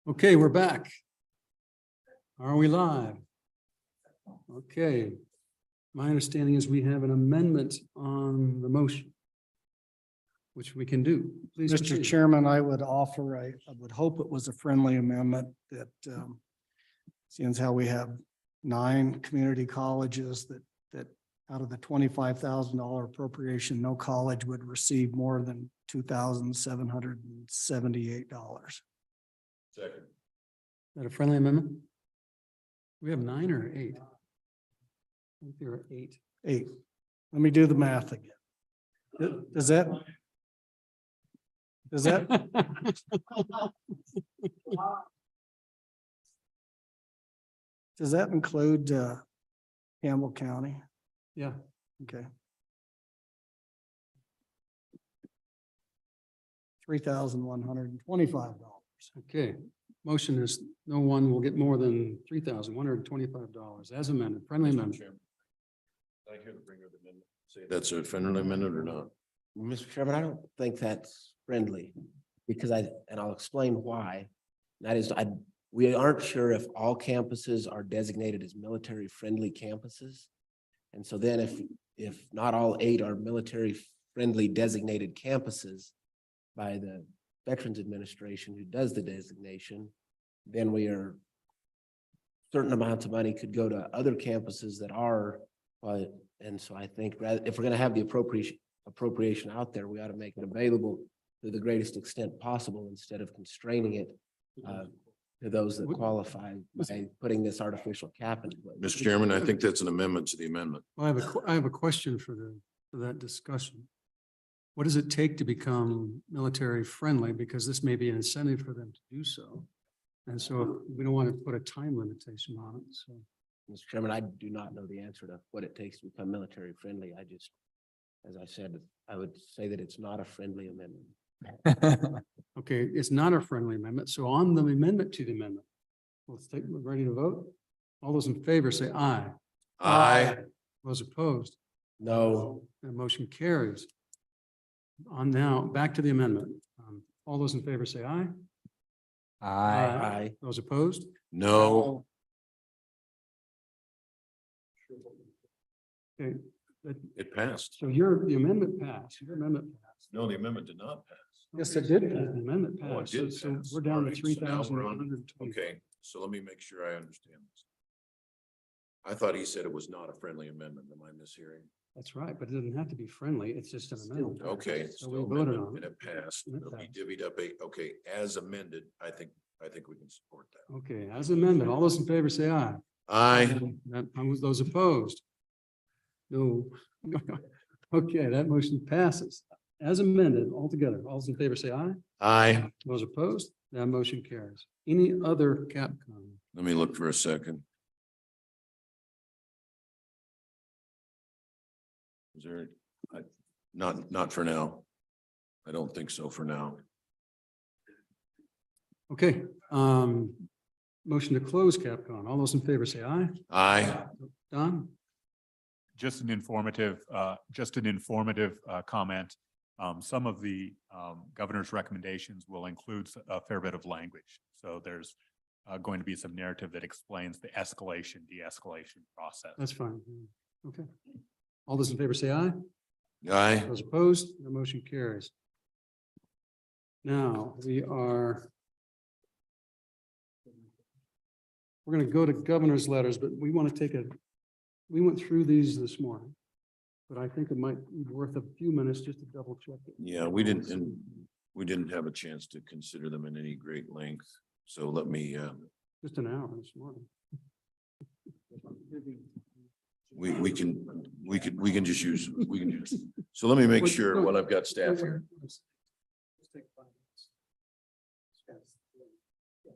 Okay, we're back. Are we live? Okay. My understanding is we have an amendment on the motion, which we can do. Please Mr. proceed. Chairman, I would offer, I would hope it was a friendly amendment that, seeing how we have 9 community colleges that out of the $25,000 appropriation, no college would receive more than $2,778. Second. Is that a friendly amendment? We have 9 or 8? I think there are 8. 8. Let me do the math again. Does that does that include Campbell County? Yeah, Okay. $3,125. okay. Motion is no one will get more than $3,125 as amended, friendly amendment. Did I hear the bringer of the amendment say that's a friendly amendment or not? Mr. Chairman, I don't think that's friendly because and I'll explain why. That is, we aren't sure if all campuses are designated as military-friendly campuses. And so then if not all 8 are military-friendly designated campuses by the Veterans Administration who does the designation, then certain amounts of money could go to other campuses that are, and so I think if we're going to have the appropriation out there, we ought to make it available to the greatest extent possible instead of constraining it to those that qualify by putting this artificial cap in place. Mr. Chairman, I think that's an amendment to the amendment. I have a question for that discussion. What does it take to become military friendly? Because this may be an incentive for them to do so. And so we don't want to put a time limitation on it. So, Mr. Chairman, I do not know the answer to what it takes to become military friendly. I just, as I said, I would say that it's not a friendly amendment. okay, it's not a friendly amendment. So on the amendment to the amendment, we're ready to vote. All those in favor say aye. Aye. Those opposed, No. that motion carries. On now, back to the amendment. All those in favor say aye. Aye. Those opposed? No. Okay, It passed. so the amendment passed. Your amendment passed. No, the amendment did not pass. Yes, it did. The amendment Oh, it passed. did So pass. we're down All to right, so now we're 3,120. Okay, so let me make sure I understand this. I thought he said it was not a friendly amendment. Am I mishearing? That's right, but it doesn't have to be friendly. It's just an amendment. Okay. So we still voted amendment, on and it. it passed. And it It'll be passed. divvied up. Okay, as amended, I think we can support that. Okay, as amended, all those in favor say aye. Aye. Those opposed? No. Okay, that motion passes. As amended altogether, all those in favor say aye. Aye. Those opposed? That motion carries. Any other Capcom? Let me look for a second. Is there, not for now. I don't think so for now. Okay, motion to close Capcom. All those in favor say aye. Aye. Don? Just an informative comment. Some of the governor's recommendations will include a fair bit of language. So there's going to be some narrative that explains the escalation, de-escalation process. That's fine. Okay. All those in favor say aye. Aye. Those opposed, the motion carries. Now, we're going to go to governor's letters, but we want to we went through these this morning, but I think it might be worth a few minutes just to double check it. Yeah, we didn't have a chance to consider them in any great length. So let me, Just an hour this morning. we can just use, so let me make sure while I've got staff here.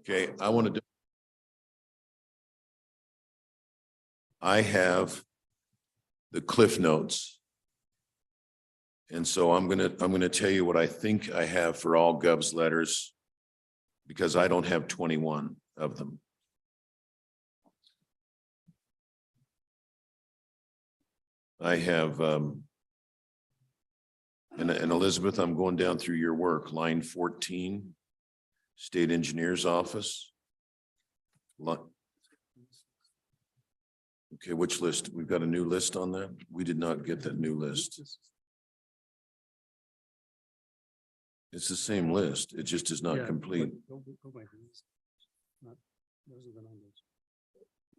Okay, I have the Cliff Notes. And so I'm gonna tell you what I think I have for all Gov's letters, because I don't have 21 of them. I have, and Elizabeth, I'm going down through your work, line 14. State Engineer's Office. Okay, which list? We've got a new list on that? We did not get that new list. It's the same list. It just is not Yeah, complete. go by these. Those are the numbers.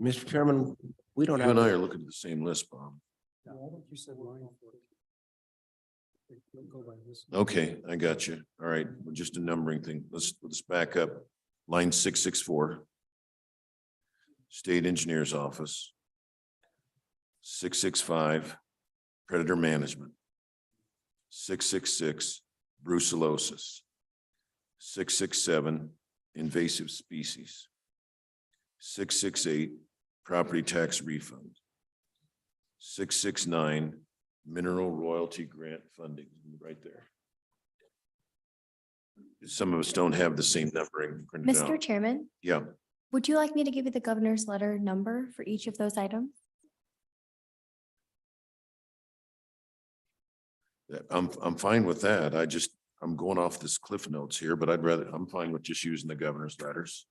Mr. Chairman, we don't You have. and I are looking at the same list, Bob. Yeah, I think you said line 14. Go by this. Okay, I got you. All right, well, just a numbering thing. Let's back up. Line 664. State Engineer's Office. 665, Predator Management. 666, brucellosis. 667, invasive species. 668, property tax refund. 669, mineral royalty grant funding, right there. Some of us don't have the same numbering printed Mr. out. Chairman, Yeah, would you like me to give you the governor's letter number for each of those items? I'm fine with that. I'm going off this cliff notes here, but I'm fine with just using the governor's letters.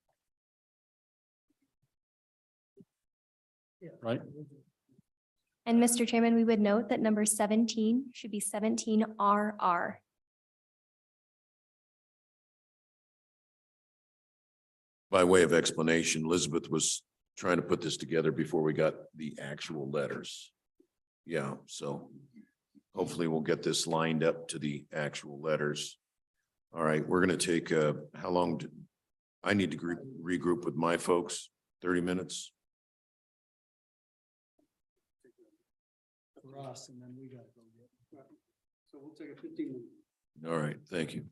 Right? And Mr. Chairman, we would note that number 17 should be 17RR. By way of explanation, Elizabeth was trying to put this together before we got the actual letters. Yeah, so hopefully we'll get this lined up to the actual letters. All right, we're gonna take, how long? I need to regroup with my folks, 30 minutes. For us, and then we gotta go get. So we'll take a 15 minute. All right, thank you.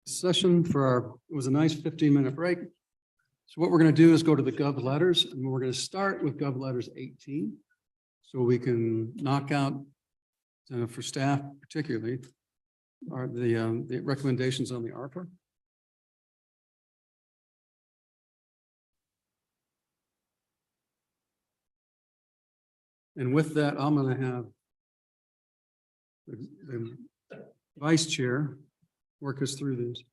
session for our, it was a nice 15-minute break. So what we're going to do is go to the gov letters, and we're going to start with gov letters 18. So we can knock out, for staff particularly, are the recommendations on the ARPA. And with that, I'm going to have the vice chair work us through these.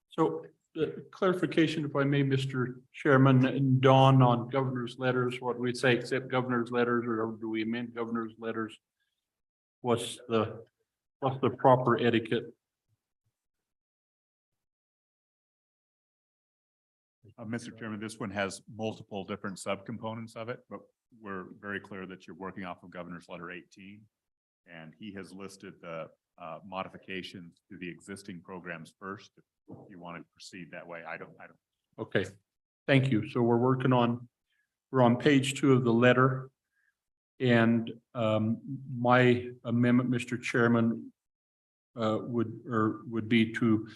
So the clarification, if I may, Mr. Chairman, and Dawn, on governor's letters, what do we say, accept governor's letters, or do we amend governor's letters? What's the proper etiquette? Mr. Chairman, this one has multiple different subcomponents of it, but we're very clear that you're working off of Governor's Letter 18. And he has listed the modifications to the existing programs first. If you want to proceed that way, I don't. Okay, thank you. So we're on page 2 of the letter. And my amendment, Mr. Chairman, would be to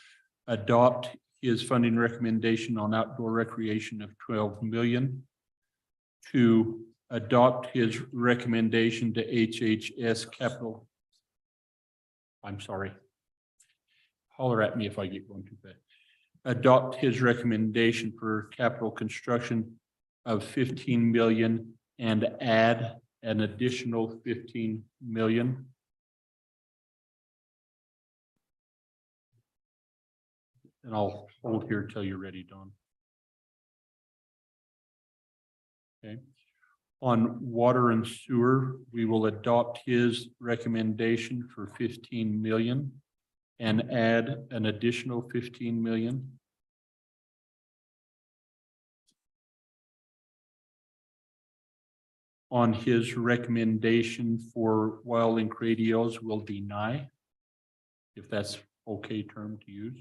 adopt his funding recommendation on outdoor recreation of 12 million, to adopt his recommendation to HHS capital. I'm sorry. Holler at me if I get going too fast. Adopt his recommendation for capital construction of 15 million and add an additional 15 million. And I'll hold here till you're ready, Don. Okay. On water and sewer, we will adopt his recommendation for 15 million and add an additional 15 million. On his recommendation for wild link radios, we'll deny, if that's okay term to use.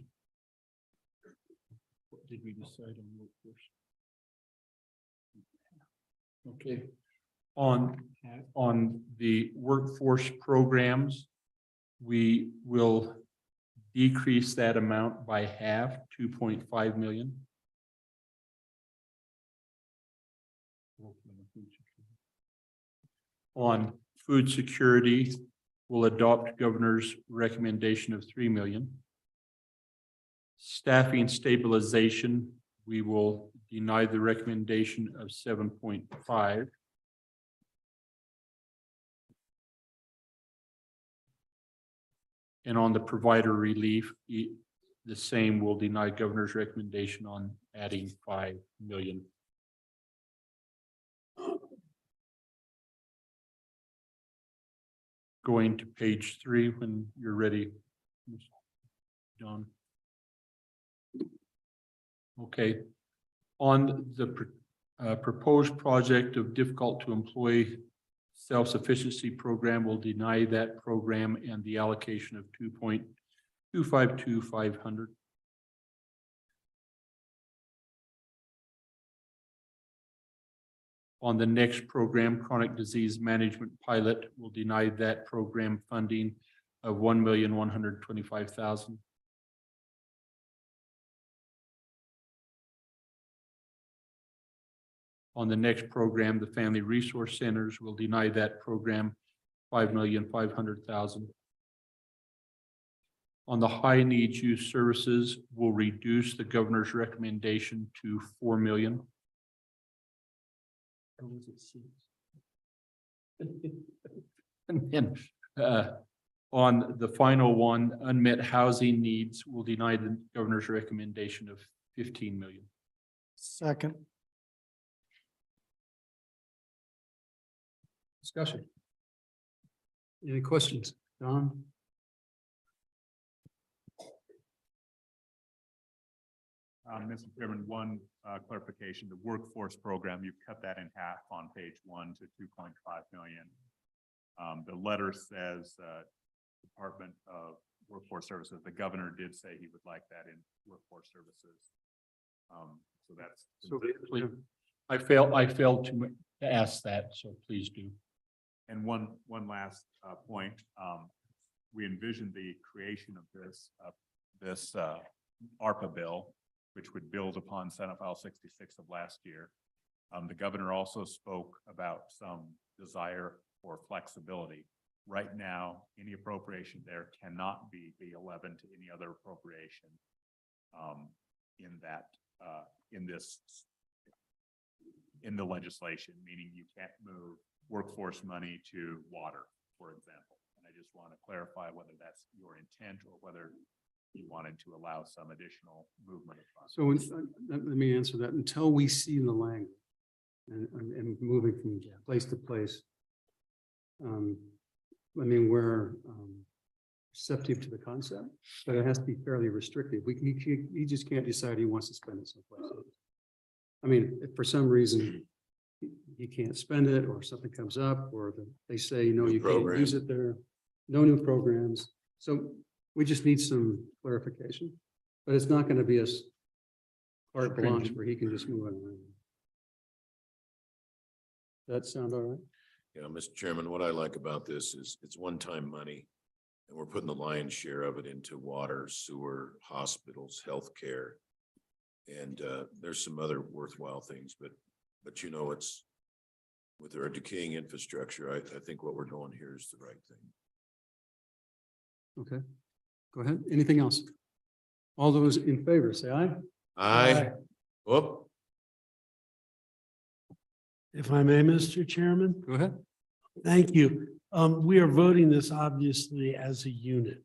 What did we decide on workforce? Okay, on the workforce programs, we will decrease that amount by half, 2.5 million. On food security, we'll adopt governor's recommendation of 3 million. Staffing stabilization, we will deny the recommendation of 7.5. And on the provider relief, the same, will deny governor's recommendation on adding 5 million. Going to page 3 when you're ready, John. Okay, on the proposed project of difficult to employ self-sufficiency program, will deny that program and the allocation of 2.252500. On the next program, chronic disease management pilot, will deny that program funding of 1,125,000. On the next program, the family resource centers, will deny that program 5,500,000. On the high needs use services, will reduce the governor's recommendation to 4 million. And then on the final one, unmet housing needs, will deny the governor's recommendation of 15 million. Second. Discussion. Any questions? Don? Mr. Chairman, one clarification, the workforce program, you've cut that in half on page 1 to 2.5 million. The letter says Department of Workforce Services. The governor did say he would like that in workforce services. So that's. So I failed to ask that, so please do. And one last point. We envisioned the creation of this this ARPA bill, which would build upon Senate File 66 of last year. The governor also spoke about some desire for flexibility. Right now, any appropriation there cannot be B11 to any other appropriation in the legislation, meaning you can't move workforce money to water, for example. And I just want to clarify whether that's your intent or whether you wanted to allow some additional movement of funds. So let me answer that. Until we see the language and moving from place to place. I mean, we're receptive to the concept, but it has to be fairly restrictive. He just can't decide he wants to spend it someplace else. I mean, if for some reason he can't spend it or something comes up or they say, no, you can't use it there, no new programs. So we just need some clarification, but it's not going to be a carte blanche where he can just move it around. That sound all right? Yeah, Mr. Chairman, what I like about this is it's one-time money. And we're putting the lion's share of it into water, sewer, hospitals, healthcare. And there's some other worthwhile things, but you know, it's with our decaying infrastructure, I think what we're doing here is the right thing. Okay, go ahead. Anything else? All those in favor, say aye. Aye. Whoop. If I may, Mr. Chairman, Go ahead. thank you. We are voting this obviously as a unit.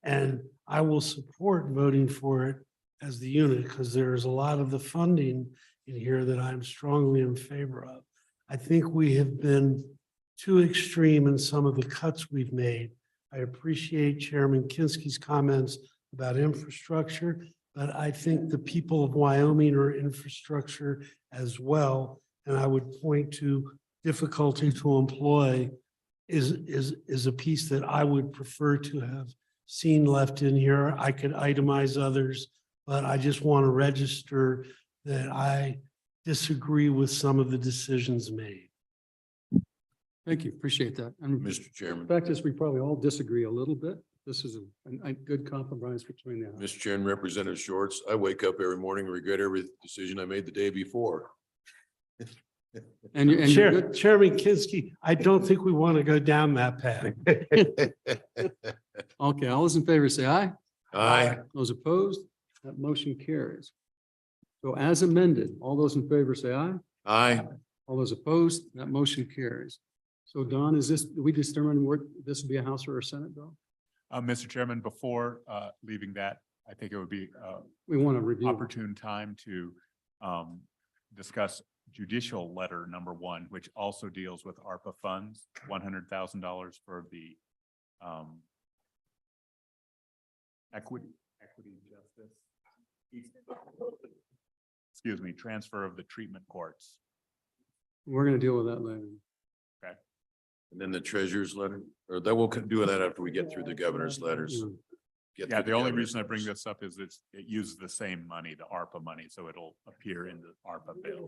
And I will support voting for it as the unit because there's a lot of the funding in here that I'm strongly in favor of. I think we have been too extreme in some of the cuts we've made. I appreciate Chairman Kinski's comments about infrastructure, but I think the people of Wyoming are infrastructure as well. And I would point to difficulty to employ is a piece that I would prefer to have seen left in here. I could itemize others, but I just want to register that I disagree with some of the decisions made. Thank you. Appreciate that. And Mr. Chairman. the fact is, we probably all disagree a little bit. This is a good compromise between the. Mr. Chair and Representative Shorts, I wake up every morning and regret every decision I made the day before. And you're good. Chairman Kinski, I don't think we want to go down that path. Okay, all those in favor say aye. Aye. Those opposed, that motion carries. So as amended, all those in favor say aye. Aye. All those opposed, that motion carries. So Don, is this, do we determine where this will be a House or a Senate bill? Mr. Chairman, before leaving that, I think it would be We want to review. opportune time to discuss judicial letter number 1, which also deals with ARPA funds, $100,000 for the equity justice. Excuse me, transfer of the treatment courts. We're going to deal with that later. And then the treasurer's letter, or that we'll do that after we get through the governor's letters. Get Yeah, through the only governor's reason I bring letters. this up is it uses the same money, the ARPA money, so it'll appear in the ARPA bill.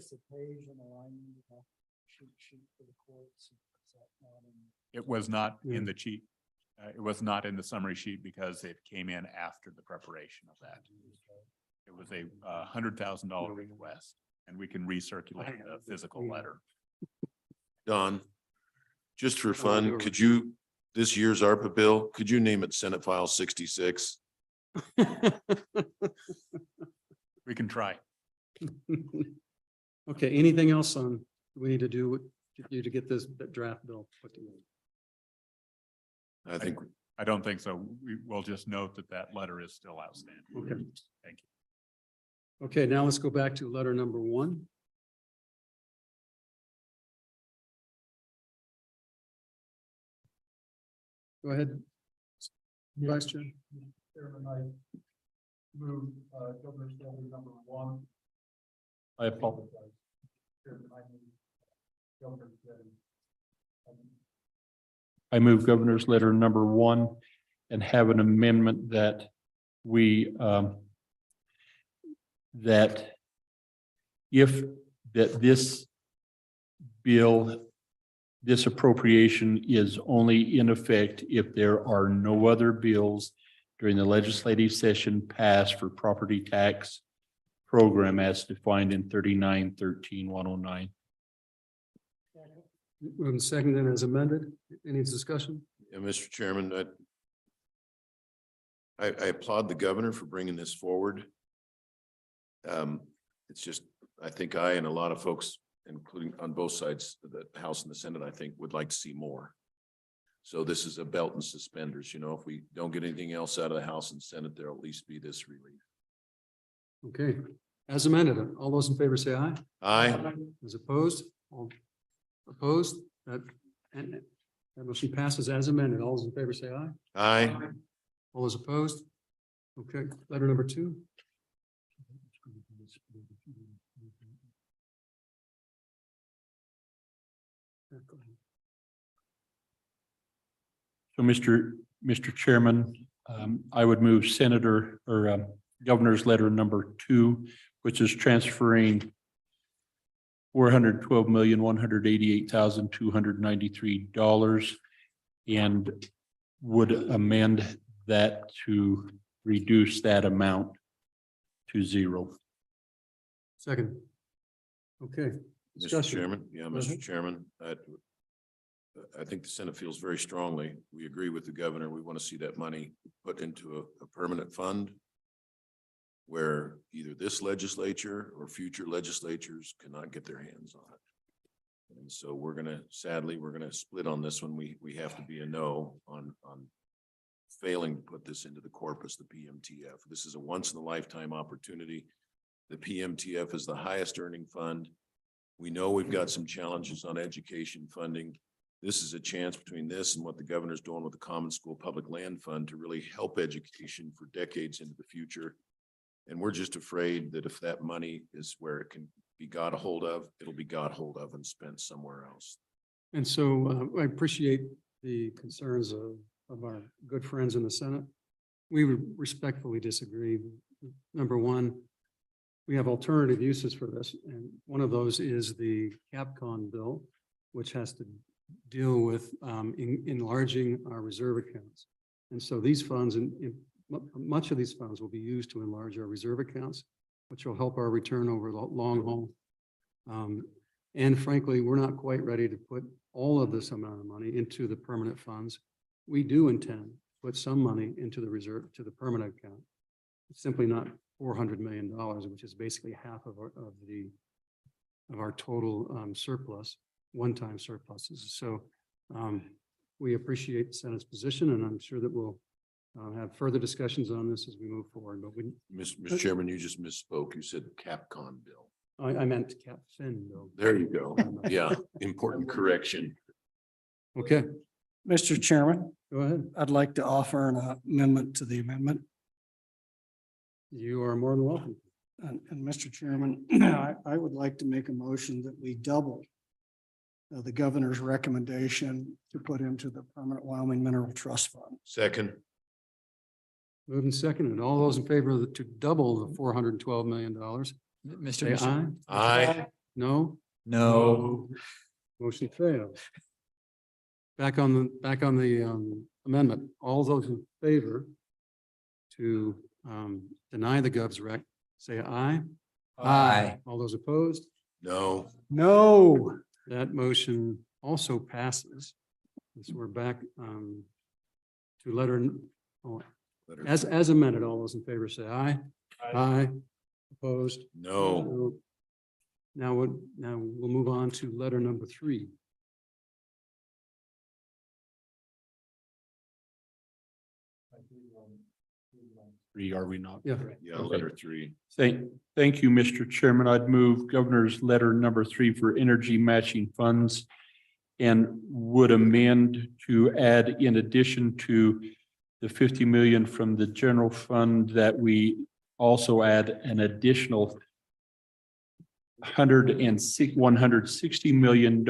It was not in the cheat. It was not in the summary sheet because it came in after the preparation of that. It was a $100,000 request, and we can recirculate the physical letter. Don, just for fun, could you, this year's ARPA bill, could you name it Senate File 66? We can try. Okay, anything else we need to do to get this draft bill put together? I think, I don't think so. We will just note that letter is still outstanding. Okay. Thank you. Okay, now let's go back to letter number 1. Go ahead. Vice Chair. Move governor's letter number 1. I apologize. I move governor's letter number 1 and have an amendment that we, that this bill, this appropriation is only in effect if there are no other bills during the legislative session passed for property tax program as defined in 39-13-109. Moving second and as amended. Any discussion? Yeah, Mr. Chairman, I applaud the governor for bringing this forward. It's just, I think I and a lot of folks, including on both sides of the House and the Senate, I think would like to see more. So this is a belt and suspenders, you know, if we don't get anything else out of the House and Senate, there'll at least be this relief. Okay, as amended, all those in favor say aye. Aye. As opposed? All opposed? And that motion passes as amended. All those in favor say aye. Aye. All those opposed? Okay, letter number 2. So Mr. Chairman, I would move Senator or Governor's letter number 2, which is transferring $412,188,293 and would amend that to reduce that amount to 0. Second. Okay. Mr. Discussion. Chairman, yeah, Go Mr. ahead. Chairman, I think the Senate feels very strongly. We agree with the governor. We want to see that money put into a permanent fund where either this legislature or future legislatures cannot get their hands on it. And so sadly, we're gonna split on this one. We have to be a no on failing to put this into the corpus, the PMTF. This is a once in a lifetime opportunity. The PMTF is the highest earning fund. We know we've got some challenges on education funding. This is a chance between this and what the governor's doing with the Common School Public Land Fund to really help education for decades into the future. And we're just afraid that if that money is where it can be got a hold of, it'll be got hold of and spent somewhere else. And so I appreciate the concerns of our good friends in the Senate. We would respectfully disagree. Number one, we have alternative uses for this, and one of those is the CapCon bill, which has to deal with enlarging our reserve accounts. And so these funds, much of these funds will be used to enlarge our reserve accounts, which will help our return over the long haul. And frankly, we're not quite ready to put all of this amount of money into the permanent funds. We do intend to put some money into the reserve, to the permanent account. It's simply not $400 million, which is basically half of our total surplus, one-time surpluses. So we appreciate the Senate's position, and I'm sure that we'll have further discussions on this as we move forward. But Mr. Chairman, you just misspoke. You said CapCon bill. I meant CapFin bill. There you go. Yeah, important correction. Okay, Mr. Chairman, go ahead. I'd like to offer an amendment to the amendment. You are more than welcome. And Mr. Chairman, I would like to make a motion that we double the governor's recommendation to put into the Permanent Wyoming Mineral Trust Fund. Second. Moving second, and all those in favor of to double the $412 million. Say aye. Aye. No? No. Motion fails. Back on the amendment, all those in favor to deny the gov's rec, say aye. Aye. All those opposed? No. No. That motion also passes. So we're back to as amended. All those in favor say aye. Aye. Opposed? No. Now we'll move on to letter number 3. Are we not? Yeah. Yeah, letter 3. Thank you, Mr. Chairman. I'd move Governor's letter number 3 for energy matching funds and would amend to add, in addition to the 50 million from the general fund, that we also add an additional $160 million.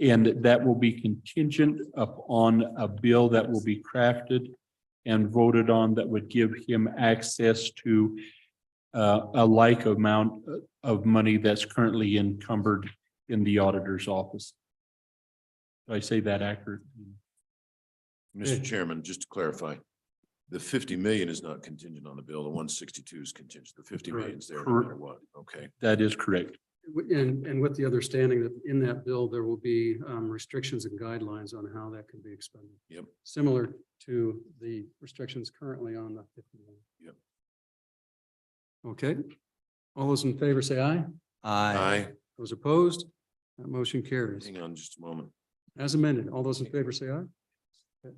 And that will be contingent upon a bill that will be crafted and voted on that would give him access to a like amount of money that's currently encumbered in the auditor's office. Did I say that accurate? Mr. Chairman, just to clarify, The 50 million is not contingent on the bill. The 162 is contingent. The 50 million is there no Correct. matter what. Okay. That is correct. And with the understanding that in that bill, there will be restrictions and guidelines on how that can be expended. Yep. Similar to the restrictions currently on the 50 million. Yep. Okay. All those in favor say aye. Aye. Those opposed, that motion carries. Hang on just a moment. As amended, all those in favor say aye. Okay.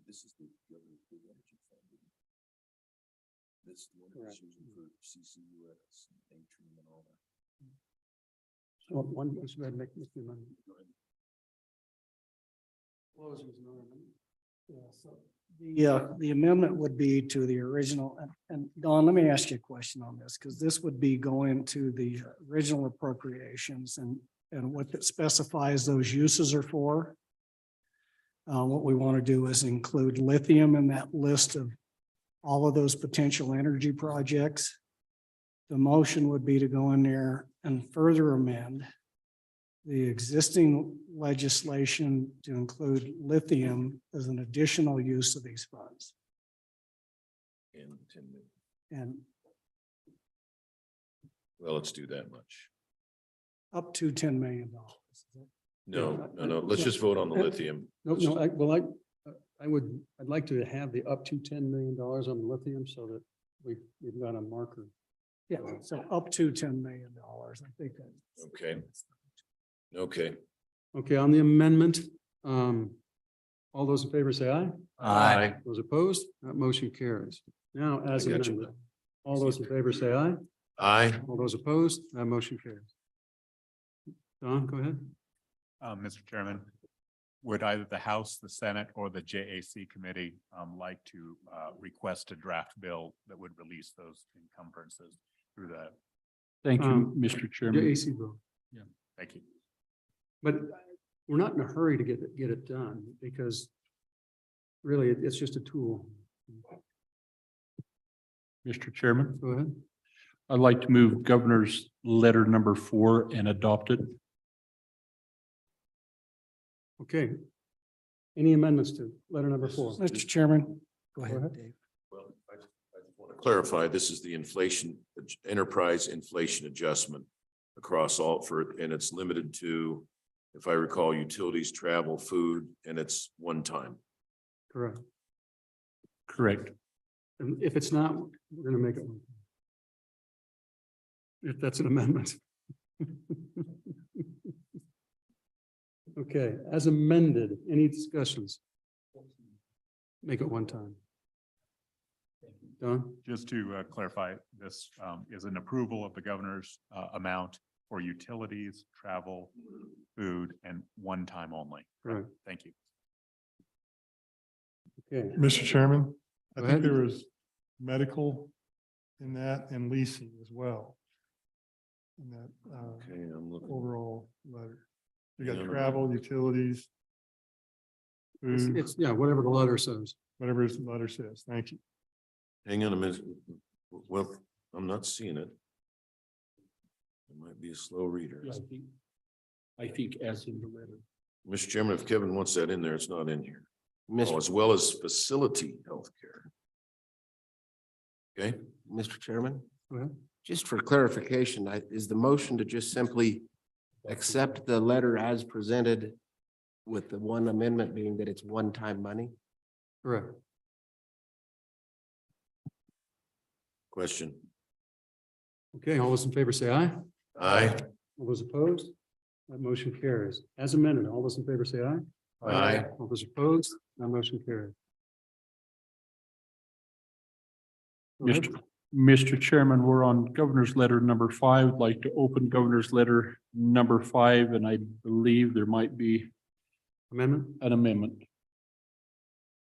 This is the energy funding. This is the one that's using for CCUS and Atrium and all that. So one, let's go ahead and make the amendment. The amendment would be to the original, and Don, let me ask you a question on this, because this would be going to the original appropriations and what that specifies those uses are for. What we want to do is include lithium in that list of all of those potential energy projects. The motion would be to go in there and further amend the existing legislation to include lithium as an additional use of these funds. And 10 million. And Well, let's do that much. up to $10 million. No. Let's just vote on the lithium. No, I'd like to have the up to $10 million on the lithium so that we've got a marker. Yeah, so up to $10 million. I think that. Okay. Okay. Okay, on the amendment, all those in favor say aye. Aye. Those opposed, that motion carries. Now, as I got you. amended, all those in favor say aye. Aye. All those opposed, that motion carries. Don, go ahead. Mr. Chairman, would either the House, the Senate, or the JAC committee like to request a draft bill that would release those encumbrances through the, Thank you, Mr. Chairman. AC vote. thank you. But we're not in a hurry to get it done because really it's just a tool. Mr. Chairman, Go ahead. I'd like to move Governor's letter number 4 and adopt it. Okay. Any amendments to letter number 4? Mr. Chairman, go ahead. ahead, Dave. Well, I just want to clarify, this is the inflation, enterprise inflation adjustment across all and it's limited to, if I recall, utilities, travel, food, and it's one time. Correct. Correct. And if it's not, we're going to make it one. If that's an amendment. Okay, as amended, any discussions? Make it one time. Don? Just to clarify, this is an approval of the governor's amount for utilities, travel, food, and one time only. Correct. Thank you. Okay, Mr. Chairman, I Go think ahead. there was medical in that and leasing as well. In that Okay, I'm looking. overall letter. You got Yeah. travel, utilities, food, it's, yeah, whatever the letter says. whatever the letter says. Thank you. Hang on a minute. Well, I'm not seeing it. It might be a slow reader. I think as in the letter. Mr. Chairman, if Kevin wants that in there, it's not in here. Oh, Mr. as well as facility healthcare. Okay, Mr. Chairman, Go ahead. just for clarification, is the motion to just simply accept the letter as presented with the one amendment being that it's one-time money? Correct. question. Okay, all those in favor say aye. Aye. All those opposed? That motion carries. As amended, all those in favor say aye. Aye. All those opposed? That motion carries. Go ahead. Mr. Chairman, we're on Governor's letter number 5. I'd like to open Governor's letter number 5, and I believe there might be Amendment, an amendment.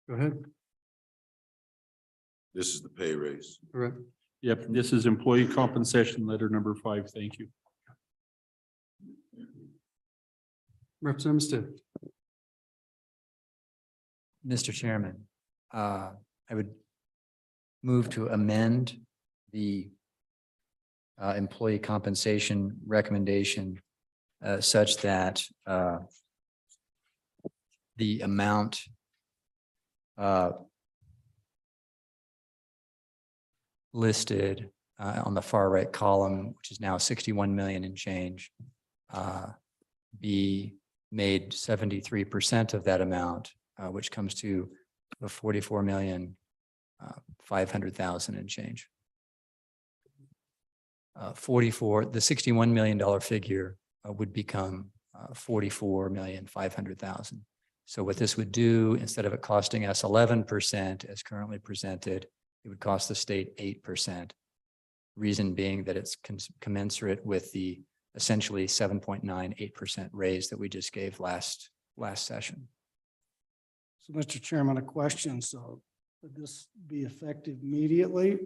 go ahead. This is the pay raise. Correct. Yep, this is employee compensation letter number 5. Thank you. Representative Stiff. Mr. Chairman, I would move to amend the employee compensation recommendation such that the amount listed on the far right column, which is now 61 million and change, be made 73% of that amount, which comes to the 44,500,000 and change. The $61 million figure would become 44,500,000. So what this would do, instead of it costing us 11% as currently presented, it would cost the state 8%. Reason being that it's commensurate with the essentially 7.98% raise that we just gave last session. So, Mr. Chairman, a question. So would this be effective immediately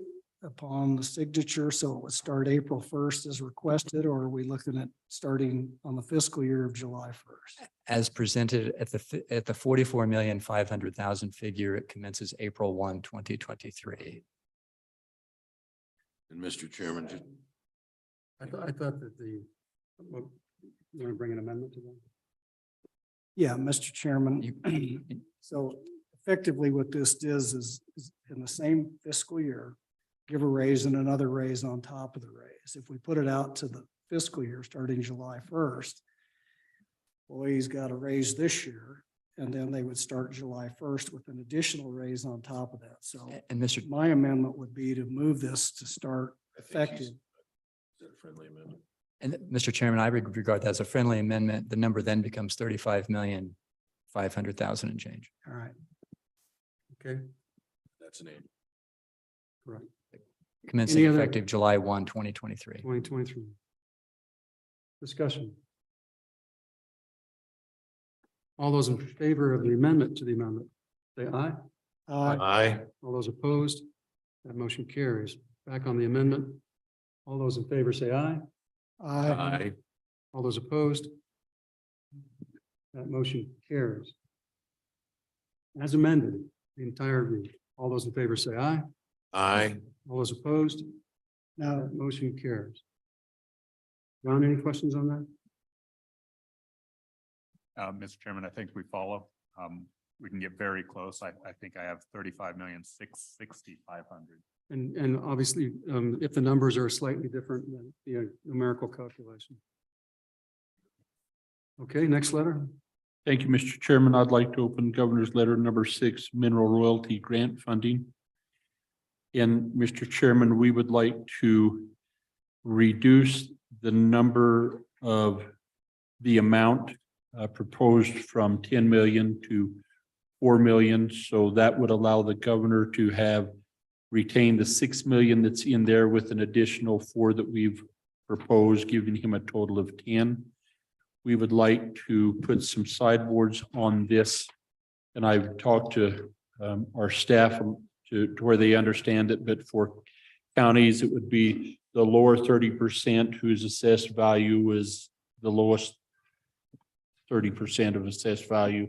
upon the signature? So it would start April 1st as requested, or are we looking at starting on the fiscal year of July 1st? As presented at the 44,500,000 figure, it commences April 1, 2023. And Mr. Chairman, I thought that you want to bring an amendment to that? Yeah, Mr. Chairman. So effectively what this does is in the same fiscal year, give a raise and another raise on top of the raise. If we put it out to the fiscal year starting July 1st, employees got a raise this year, and then they would start July 1st with an additional raise on top of that. So And Mr. my amendment would be to move this to start effective. is that a friendly amendment? And Mr. Chairman, I regard that as a friendly amendment. The number then becomes 35,500,000 and change. All right. Okay, That's an aim. correct. Commencing Any other- effective July 1, 2023. 2023. Discussion. All those in favor of the amendment to the amendment, say aye. Aye. All those opposed, that motion carries. Back on the amendment. All those in favor say aye. Aye. All those opposed, that motion carries. As amended, the entire read. All those in favor say aye. Aye. All those opposed, Now, that motion carries. John, any questions on that? Mr. Chairman, I think we follow. We can get very close. I think I have 35,660,500. And obviously, if the numbers are slightly different than the numerical calculation. Okay, next letter. Thank you, Mr. Chairman. I'd like to open Governor's Letter number 6, mineral royalty grant funding. And Mr. Chairman, we would like to reduce the number of the amount proposed from 10 million to 4 million. So that would allow the governor to have retained the 6 million that's in there with an additional 4 that we've proposed, giving him a total of 10. We would like to put some sideboards on this. And I've talked to our staff to where they understand it, but for counties, it would be the lower 30% whose assessed value is the lowest 30% of assessed value.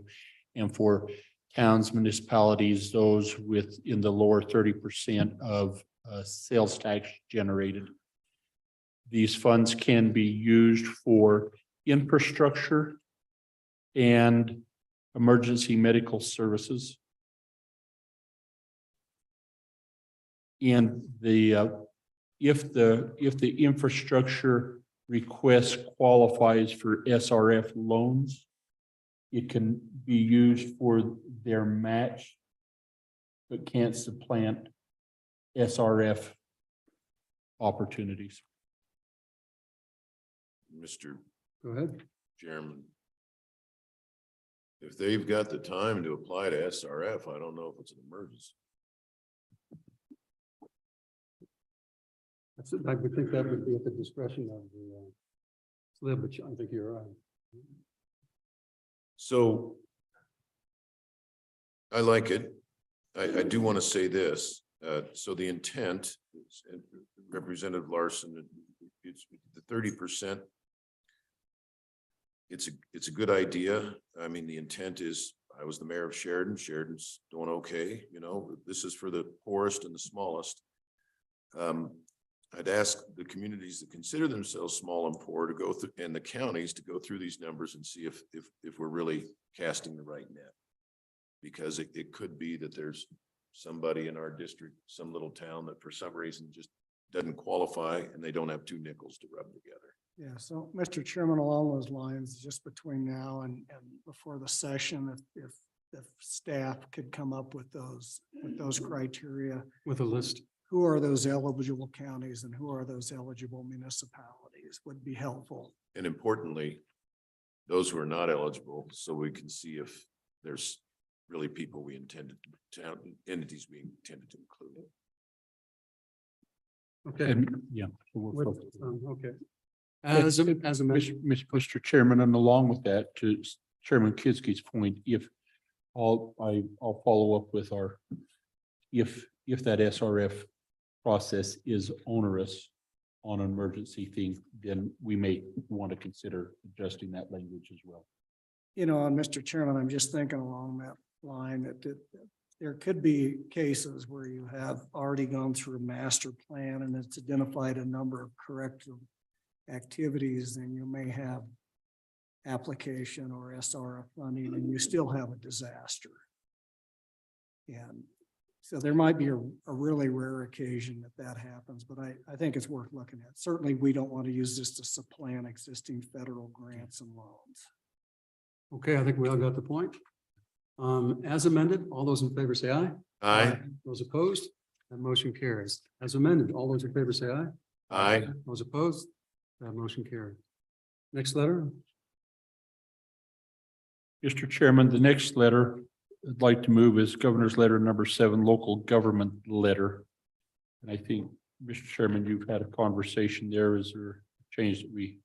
And for towns, municipalities, those within the lower 30% of sales tax generated. These funds can be used for infrastructure and emergency medical services. And if the infrastructure request qualifies for SRF loans, it can be used for their match, but can't supplant SRF opportunities. Mr. Go ahead. Chairman. If they've got the time to apply to SRF, I don't know if it's an emergency. I would think that would be at the discretion of the SLIB, but I think you're right. So I like it. I do want to say this. So the intent, Representative Larson, it's the 30%. it's a good idea. I mean, the intent is, I was the mayor of Sheridan. Sheridan's doing okay, you know, this is for the poorest and the smallest. I'd ask the communities that consider themselves small and poor to go through, and the counties to go through these numbers and see if we're really casting the right net. Because it could be that there's somebody in our district, some little town that for some reason just doesn't qualify and they don't have two nickels to rub together. Yeah, so Mr. Chairman, along those lines, just between now and before the session, if staff could come up with those criteria, With a list. who are those eligible counties and who are those eligible municipalities would be helpful. And importantly, those who are not eligible, so we can see if there's really people we intended to, entities we intended to include. Okay. And, yeah. so we'll With, focus. okay. As a mentioned, Mr. Chairman, and along with that, to Chairman Kidsky's point, if I'll follow up with our, if that SRF process is onerous on an emergency thing, then we may want to consider adjusting that language as well. You know, and Mr. Chairman, I'm just thinking along that line that there could be cases where you have already gone through a master plan and it's identified a number of corrective activities, and you may have application or SRF funding and you still have a disaster. And so there might be a really rare occasion that happens, but I think it's worth looking at. Certainly, we don't want to use this to supplant existing federal grants and loans. okay, I think we all got the point. As amended, all those in favor say aye. Aye. Those opposed, that motion carries. As amended, all those in favor say aye. Aye. Those opposed, that motion carries. Next letter. Mr. Chairman, the next letter I'd like to move is Governor's Letter number 7, local government letter. And I think, Mr. Chairman, you've had a conversation there. Is there a change that we?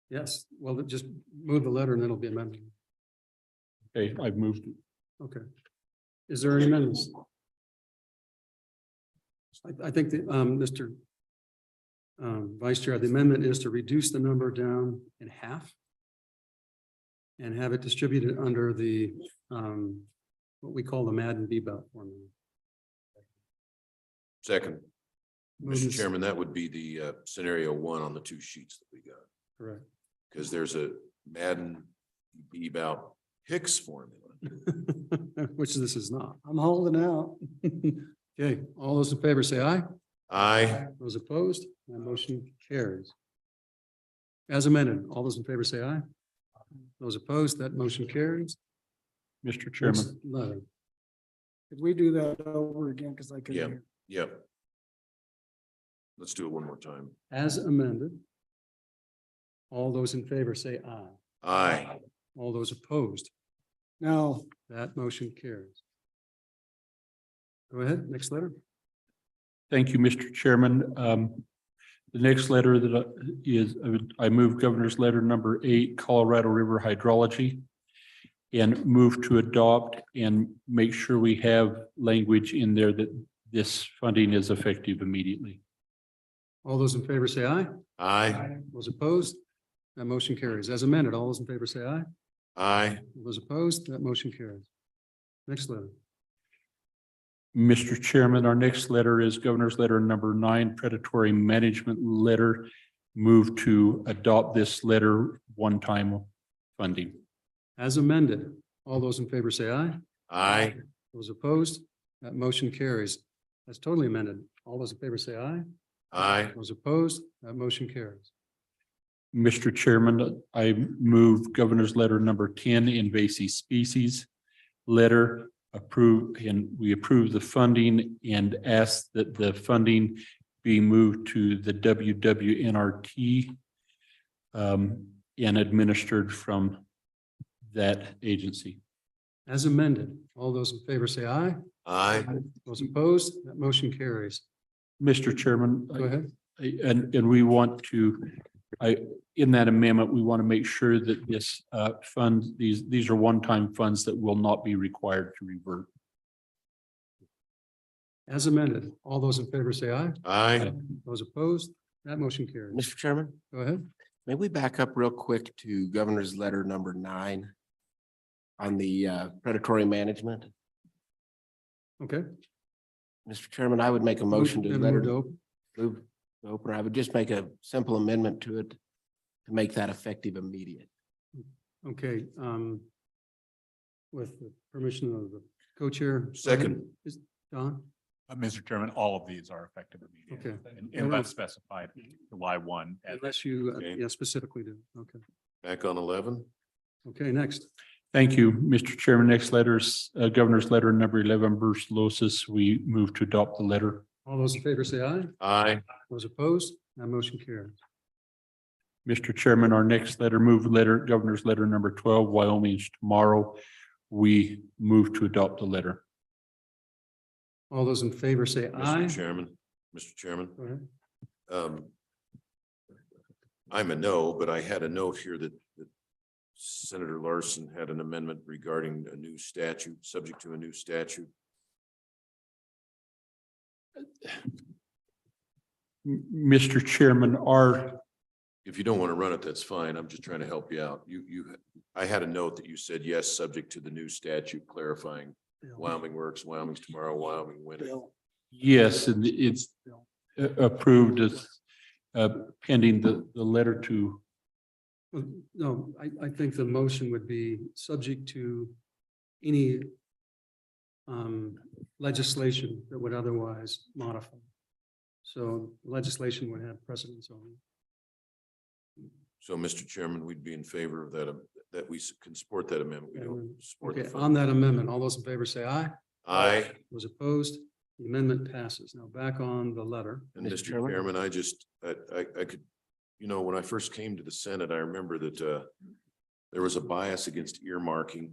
Yes, well, just move the letter and then it'll be amended. Okay, I've moved it. Okay. Is there any amendments? I think that, Mr. Vice Chair, the amendment is to reduce the number down in half and have it distributed under the, what we call the Madden Bebop formula. Second, Moves- Mr. Chairman, that would be the scenario 1 on the 2 sheets that we got. Correct. Because there's a Madden about Hicks formula. Which this is not. I'm holding out. Okay, all those in favor say aye. Aye. Those opposed, that motion carries. As amended, all those in favor say aye. Those opposed, that motion carries. Mr. Chairman, Next letter. Could we do that over again? Because I couldn't Yeah. hear. Yep. Let's do it one more time. As amended. All those in favor say aye. Aye. All those opposed, No, that motion carries. Go ahead, next letter. thank you, Mr. Chairman. The next letter that I move Governor's Letter number 8, Colorado River Hydrology, and move to adopt and make sure we have language in there that this funding is effective immediately. All those in favor say aye. Aye. Those opposed, that motion carries. As amended, all those in favor say aye. Aye. All those opposed, that motion carries. Next letter. Mr. Chairman, our next letter is Governor's Letter number 9, Predatory Management Letter. Move to adopt this letter, one-time funding. As amended, all those in favor say aye. Aye. Those opposed, that motion carries. That's totally amended. All those in favor say aye. Aye. Those opposed, that motion carries. Mr. Chairman, I move Governor's Letter number 10, Invasive Species Letter, we approve the funding and ask that the funding be moved to the WWNRT and administered from that agency. As amended, all those in favor say aye. Aye. Those opposed, that motion carries. Mr. Chairman, Go ahead. and we want to, in that amendment, we want to make sure that this fund, these are one-time funds that will not be required to revert. As amended, all those in favor say aye. Aye. Those opposed, that motion carries. Mr. Chairman, Go ahead. May we back up real quick to Governor's Letter number 9 on the predatory management? Okay. Mr. Chairman, I would make a motion to Been let her moved to open. move to open. I would just make a simple amendment to it to make that effective immediate. Okay, with the permission of the co-chair. Second. Is Don? Mr. Chairman, all of these are effective immediately. Okay. Unless specified, July 1. Unless you, Okay. yeah, specifically do. Okay. Back on 11. Okay, next. Thank you, Mr. Chairman. Next letter is Governor's Letter number 11, Brucellosis. We move to adopt the letter. All those in favor say aye. Aye. Those opposed, that motion carries. Mr. Chairman, our next Governor's Letter number 12, Wyoming is tomorrow. We move to adopt the letter. All those in favor say aye. Mr. Chairman, Go ahead. I'm a no, but I had a note here that Senator Larson had an amendment regarding a new statute, subject to a new statute. Mr. Chairman, If you don't want to run it, that's fine. I'm just trying to help you out. I had a note that you said yes, subject to the new statute clarifying Wyoming works, Wyoming's tomorrow, Wyoming winning. yes, and it's approved as pending the letter to, Well, no, I think the motion would be subject to any legislation that would otherwise modify. So legislation would have precedence on it. So, Mr. Chairman, we'd be in favor of that, that we can support that amendment. We don't support the Okay, fund. on that amendment, all those in favor say aye. Aye. Those opposed, the amendment passes. Now back on the letter. And Mr. Mr. Chairman? Chairman, I could, when I first came to the Senate, I remember that there was a bias against earmarking.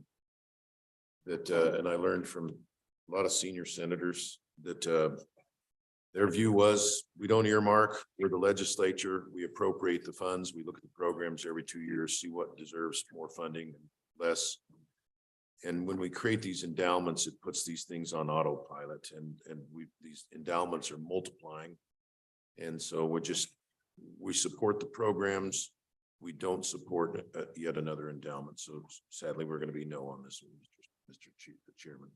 That and I learned from a lot of senior senators that their view was, we don't earmark, we're the legislature, we appropriate the funds, we look at the programs every 2 years, see what deserves more funding and less. And when we create these endowments, it puts these things on autopilot and these endowments are multiplying. And so we support the programs. We don't support yet another endowment. So sadly, we're going to be no on this one, Mr. Chairman.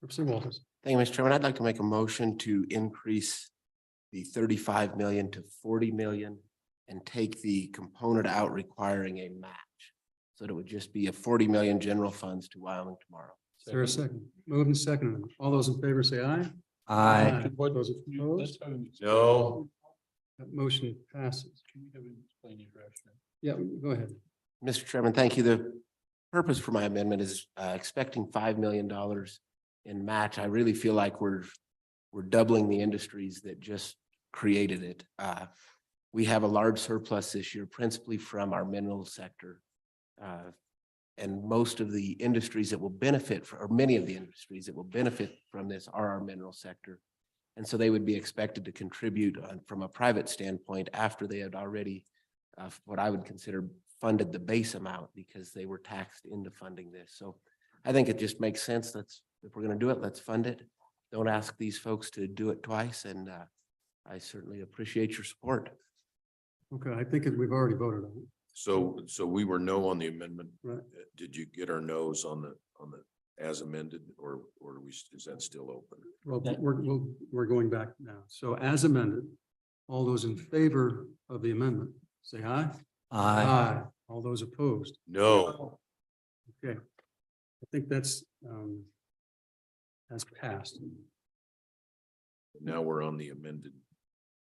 Representative Walters. Thank you, Mr. Chairman. I'd like to make a motion to increase the 35 million to 40 million and take the component out requiring a match. So that it would just be a 40 million general funds to Wyoming tomorrow. Is there a second? Moved and seconded. All those in favor say aye. Aye. Those opposed, No. that motion passes. Yeah, go ahead. Mr. Chairman, thank you. The purpose for my amendment is expecting $5 million in match. I really feel like we're doubling the industries that just created it. We have a large surplus this year, principally from our mineral sector. And most of the industries that will benefit, or many of the industries that will benefit from this are our mineral sector. And so they would be expected to contribute from a private standpoint after they had already, what I would consider funded the base amount because they were taxed into funding this. So I think it just makes sense. If we're going to do it, let's fund it. Don't ask these folks to do it twice. And I certainly appreciate your support. Okay, I think we've already voted on it. So we were no on the amendment. Right. Did you get our no's on the as amended or is that still open? Well, we're going back now. So as amended, all those in favor of the amendment, say aye. Aye. All those opposed. No. Okay. I think that's has passed. Now we're on the amended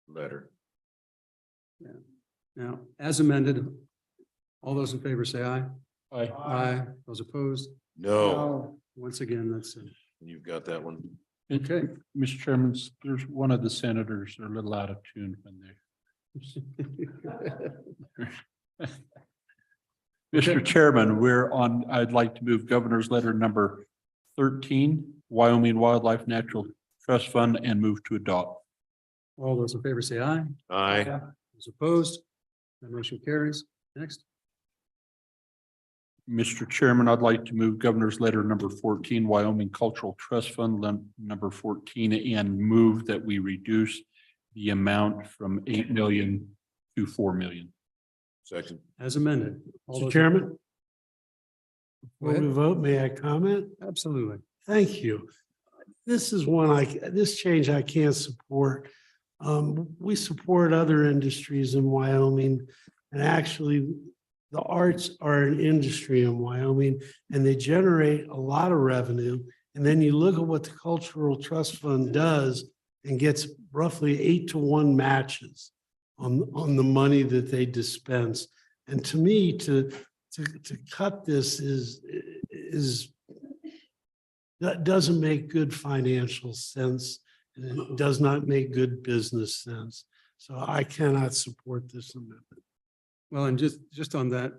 letter. Now, as amended, all those in favor say aye. Aye. Aye. Those opposed? No. Once again, that's You've got that one. okay. Mr. Chairman, there's one of the senators are a little out of tune when they. Mr. Chairman, I'd like to move Governor's Letter number 13, Wyoming Wildlife Natural Trust Fund, and move to adopt. All those in favor say aye. Aye. Those opposed? That motion carries. Next. Mr. Chairman, I'd like to move Governor's Letter number 14, Wyoming Cultural Trust Fund, number 14, and move that we reduce the amount from 8 million to 4 million. Second. as amended. All Mr. those- Chairman? Go Before we ahead. vote, may I comment? Absolutely. Thank you. This is this change I can't support. We support other industries in Wyoming. And actually, the arts are an industry in Wyoming and they generate a lot of revenue. And then you look at what the Cultural Trust Fund does and gets roughly 8-to-1 matches on the money that they dispense. And to me, to cut this that doesn't make good financial sense. And it does not make good business sense. So I cannot support this amendment. Well, and just on that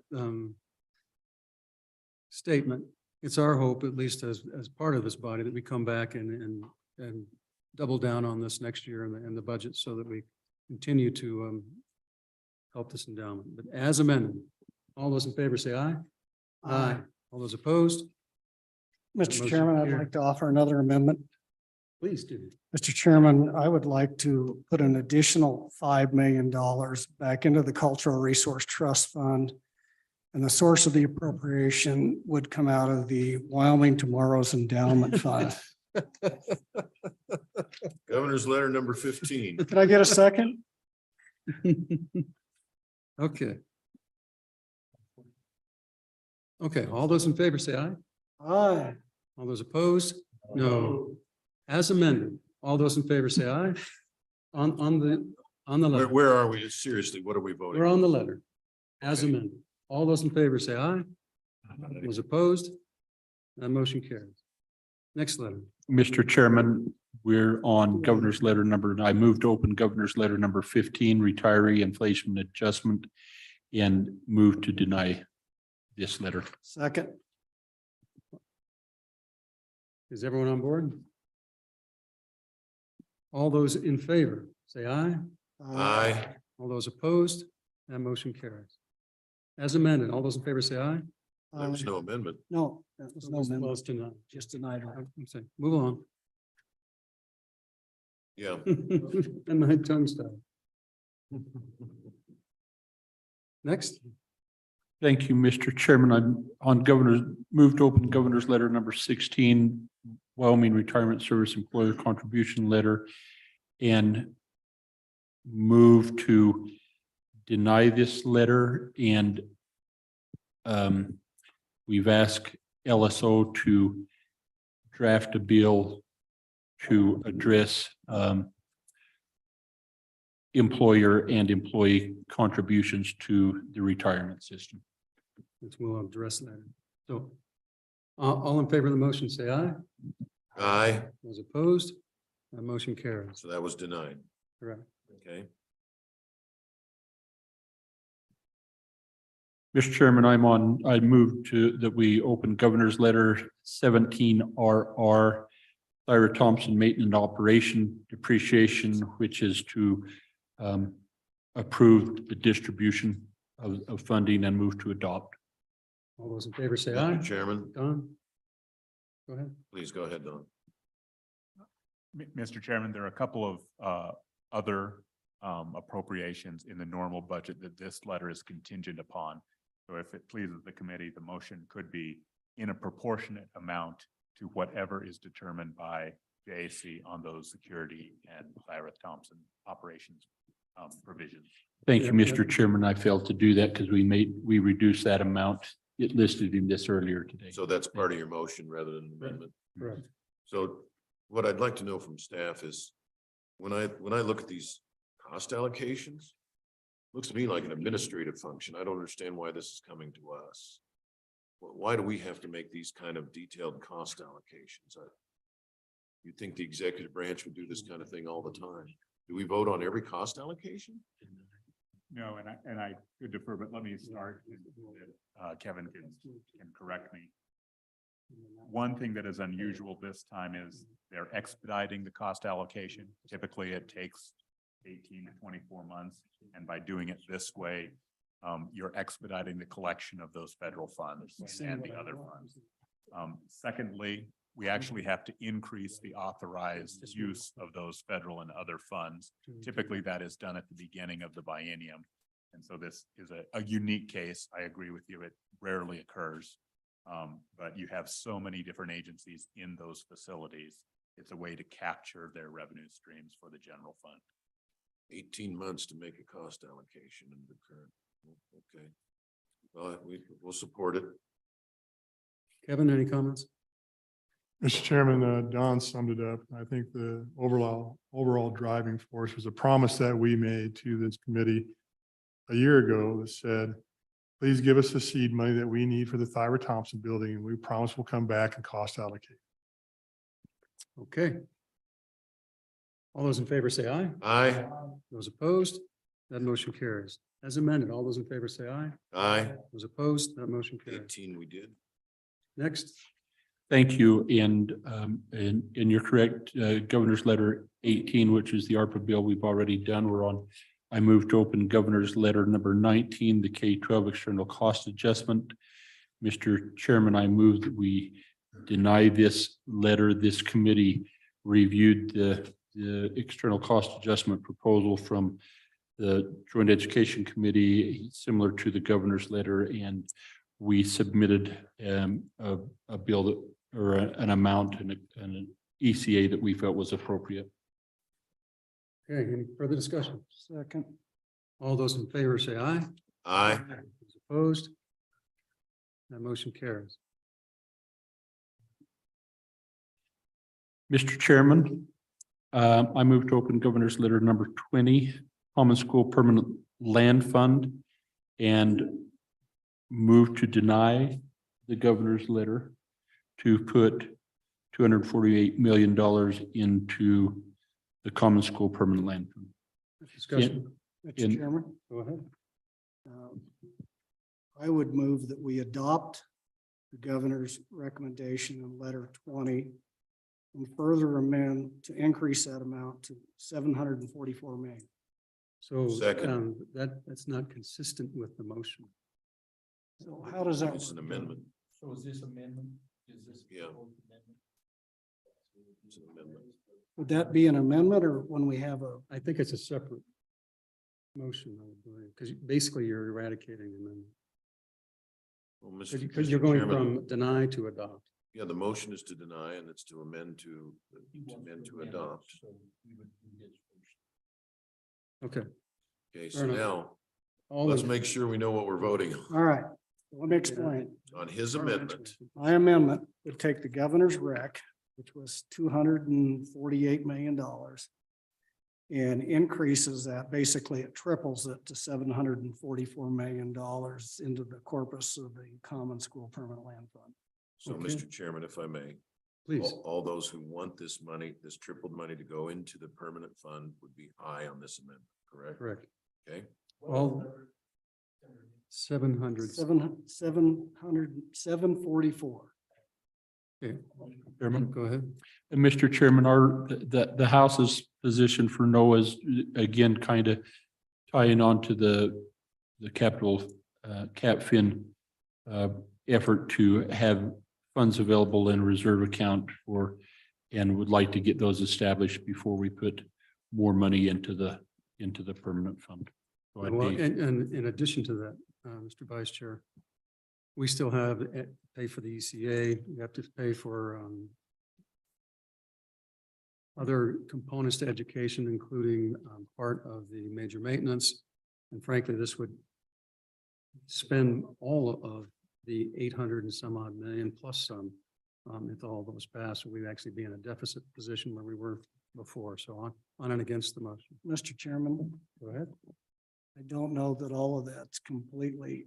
statement, it's our hope, at least as part of this body, that we come back and double down on this next year in the budget so that we continue to help this endowment. But as amended, all those in favor say aye. Aye. All those opposed? Mr. Motion Chairman, I'd carried. like to offer another amendment. Please do. Mr. Chairman, I would like to put an additional $5 million back into the Cultural Resource Trust Fund. And the source of the appropriation would come out of the Wyoming Tomorrow's Endowment Fund. Governor's letter number 15. Can I get a second? Okay. Okay, all those in favor say aye. Aye. All those opposed? No. As amended, all those in favor say aye. On the letter. Where are we? Seriously, what are we voting? We're on the letter. As Okay. amended. All those in favor say aye. Those opposed? That motion carries. Next letter. Mr. Chairman, we're on governor's letter number, I moved to open governor's letter number 15, retiree inflation adjustment, and move to deny this letter. Second. Is everyone on board? All those in favor, say aye. Aye. All those opposed? That motion carries. As amended, all those in favor say aye. There was no amendment. No, that was no Well, it's amendment, denied. just denied. I'm saying, move on. Yeah. And my tongue's tied. Next, Thank you, Mr. Chairman. I'm on moved to open governor's letter number 16, Wyoming Retirement Service Employer Contribution Letter, and move to deny this letter. And we've asked LSO to draft a bill to address employer and employee contributions to the retirement system. we'll address that. So all in favor of the motion, say aye. Aye. Those opposed? That motion carries. So that was denied. Correct. Okay. Mr. Chairman, I moved to that we open governor's letter 17 RR, Lyra Thompson Maintenance Operation Depreciation, which is to approve the distribution of funding and move to adopt. All those in favor, say aye. Mr. Chairman, Don? Go ahead. please go ahead, Don. Mr. Chairman, there are a couple of other appropriations in the normal budget that this letter is contingent upon. So if it pleases the committee, the motion could be in a proportionate amount to whatever is determined by JAC on those security and Lyra Thompson operations provisions. Thank you, Yeah, Mr. Chairman. I failed to do that because we reduced that amount. It listed in this earlier today. So that's part of your motion rather than an amendment. Correct. So what I'd like to know from staff is, when I look at these cost allocations, looks to me like an administrative function. I don't understand why this is coming to us. Why do we have to make these kind of detailed cost allocations? You'd think the executive branch would do this kind of thing all the time. Do we vote on every cost allocation? No, and I could defer, but let me start. Kevin can correct me. One thing that is unusual this time is they're expediting the cost allocation. Typically, it takes 18 to 24 months. And by doing it this way, you're expediting the collection of those federal funds and the other funds. Secondly, we actually have to increase the authorized use of those federal and other funds. Typically, that is done at the beginning of the biennium. And so this is a unique case. I agree with you. It rarely occurs. But you have so many different agencies in those facilities. It's a way to capture their revenue streams for the general fund. 18 months to make a cost allocation in the current. Okay. Well, we'll support it. Kevin, any comments? Mr. Chairman, Don summed it up. I think the overall driving force was a promise that we made to this committee a year ago that said, please give us the seed money that we need for the Thyra Thompson building, and we promise we'll come back and cost allocate. Okay. All those in favor say aye. Aye. Those opposed, that motion carries. As amended, all those in favor say aye. Aye. Those opposed, that motion carries. 18 we did. Next, Thank you. And you're correct, Governor's Letter 18, which is the ARPA bill we've already done. I moved to open Governor's Letter number 19, the K-12 external cost adjustment. Mr. Chairman, I move that we deny this letter. This committee reviewed the external cost adjustment proposal from the Joint Education Committee, similar to the Governor's Letter, and we submitted a bill that, or an amount and an ECA that we felt was appropriate. okay, any further discussion? Second. All those in favor say aye. Aye. Those opposed, that motion carries. Mr. Chairman, I move to open Governor's Letter number 20, Common School Permanent Land Fund, and move to deny the Governor's Letter to put $248 million into the Common School Permanent Land Fund. Discussion, Mr. Chairman, go ahead. I would move that we adopt the governor's recommendation in letter 20 and further amend to increase that amount to 744 million. So Second. that's not consistent with the motion. So how does that It's an work? amendment. So is this amendment? Yeah. It's an amendment. Would that be an amendment or when we have a, I think it's a separate motion, I believe, because basically you're eradicating and then, Well, because you're going Chairman, from deny to adopt. yeah, the motion is to deny and it's to amend to adopt. Okay. Okay, Fair so enough. now All let's those- make sure we know what we're voting on. all right, let me explain. On his amendment. My amendment would take the governor's rec, which was $248 million, and increases that, basically it triples it to $744 million into the corpus of the Common School Permanent Land Fund. So, Okay. Mr. Chairman, if I may, Please, all those who want this money, this tripled money to go into the permanent fund would be aye on this amendment, correct? correct. Okay, All 700. 744. Okay, Chairman? go ahead. And Mr. Chairman, the House's position for no is again kind of tying on to the capital CapFin effort to have funds available in a reserve account for, and would like to get those established before we put more money into the permanent fund. So I'd Well, be- and in addition to that, Mr. Vice Chair, we still have to pay for the ECA. We have to pay for other components to education, including part of the major maintenance. And frankly, this would spend all of the 800 and some odd million plus some if all those pass. We'd actually be in a deficit position where we were before. So on and against the motion. Mr. Chairman, Go ahead. I don't know that all of that's completely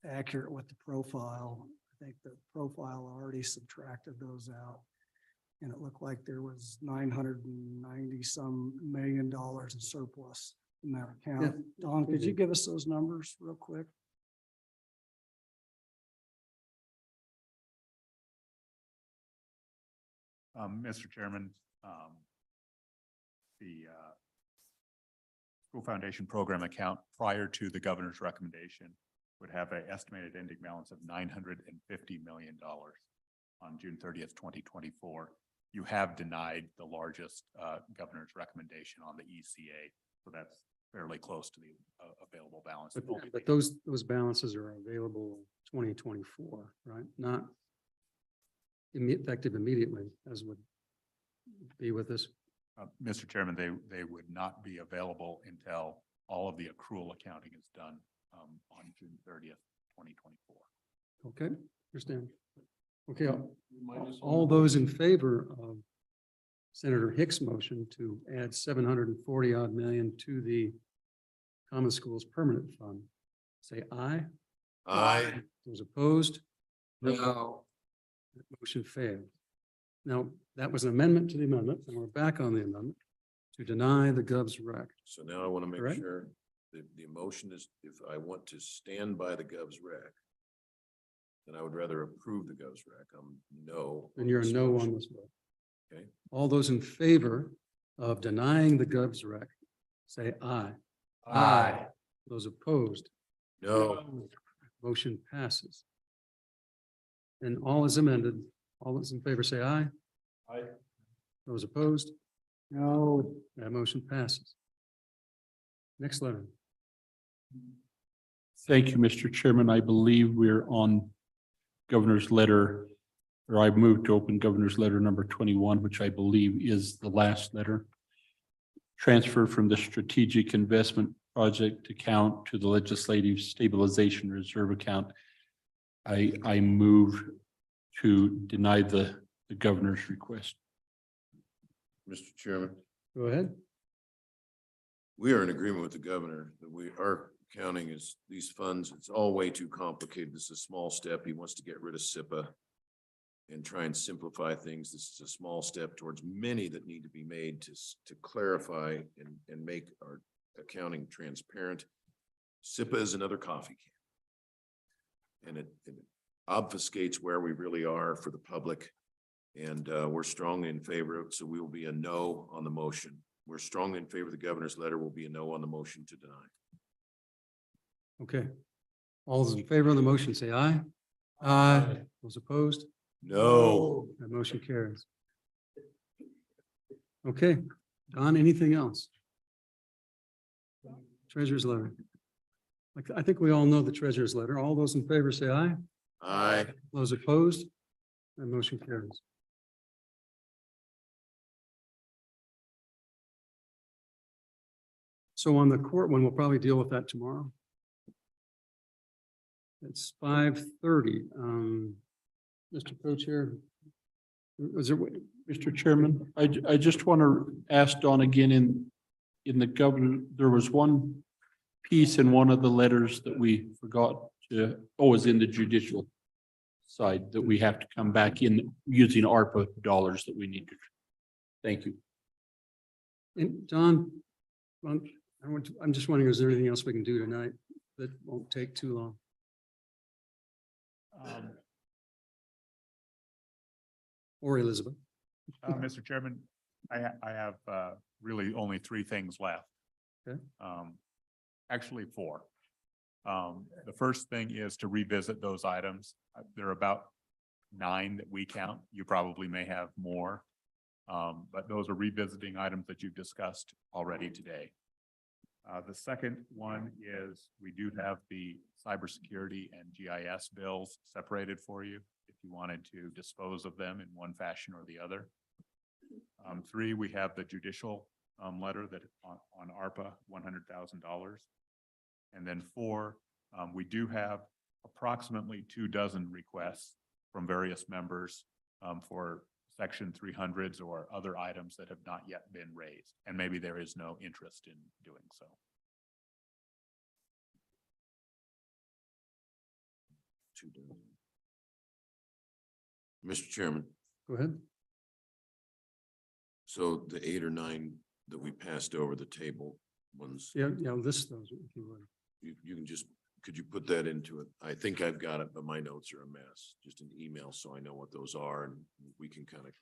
accurate with the profile. I think the profile already subtracted those out. And it looked like there was 990 some million dollars in surplus in that account. Don, could you give us those numbers real quick? Mr. Chairman, the School Foundation Program account prior to the governor's recommendation would have an estimated ending balance of $950 million on June 30th, 2024. You have denied the largest governor's recommendation on the ECA. So that's fairly close to the available balance. But those balances are available 2024, right? Not effective immediately, as would be with this. Mr. Chairman, they would not be available until all of the accrual accounting is done on June 30th, 2024. Okay, understand. Okay, all those in favor of Senator Hicks' motion to add 740 odd million to the Common Schools Permanent Fund, say aye. Aye. Those opposed? No. That motion failed. Now, that was an amendment to the amendment, and we're back on the amendment to deny the Govs rec. So now I want to make Correct. sure the motion is, if I want to stand by the Govs rec, then I would rather approve the Govs rec. I'm no. And you're a this no motion. on this vote. Okay. All those in favor of denying the Govs rec, say aye. Aye. Those opposed? No. Motion passes. And all is amended. All those in favor say aye. Aye. Those opposed? No, That motion passes. Next letter. Thank you, Mr. Chairman. I believe we're on governor's letter, or I moved to open governor's letter number 21, which I believe is the last letter. Transfer from the strategic investment project account to the legislative stabilization reserve account. I move to deny the governor's request. Mr. Chairman, Go ahead. we are in agreement with the governor that our counting is these funds, it's all way too complicated. This is a small step. He wants to get rid of SIPA and try and simplify things. This is a small step towards many that need to be made to clarify and make our accounting transparent. SIPA is another coffee can. And it obfuscates where we really are for the public. And we're strongly in favor of it, so we will be a no on the motion. We're strongly in favor of the governor's letter. Will be a no on the motion to deny. Okay. All those in favor of the motion, say aye. Aye. Those opposed? No. That motion carries. Okay, Don, anything else? Treasurer's letter. I think we all know the treasurer's letter. All those in favor say aye. Aye. Those opposed? That motion carries. So on the court one, we'll probably deal with that tomorrow. It's 5:30. Mr. Co-Chair. Is there, Mr. Chairman, I just want to ask Don again in the governor, there was one piece in one of the letters that we forgot to, is in the judicial side that we have to come back in using ARPA dollars that we need to. Thank you. and Don, I'm just wondering, is there anything else we can do tonight that won't take too long? Or Elizabeth? Mr. Chairman, I have really only three things left. Okay. Actually, four. The first thing is to revisit those items. There are about 9 that we count. You probably may have more. But those are revisiting items that you've discussed already today. The second one is we do have the cybersecurity and GIS bills separated for you if you wanted to dispose of them in one fashion or the other. 3, we have the judicial letter that on ARPA, $100,000. And then 4, we do have approximately 24 requests from various members for Section 300s or other items that have not yet been raised, and maybe there is no interest in doing so. Mr. Chairman, Go ahead. so the 8 or 9 that we passed over the table ones, Yeah, list those if you would. you can just, could you put that into it? I think I've got it, but my notes are a mess. Just an email so I know what those are and we can kind of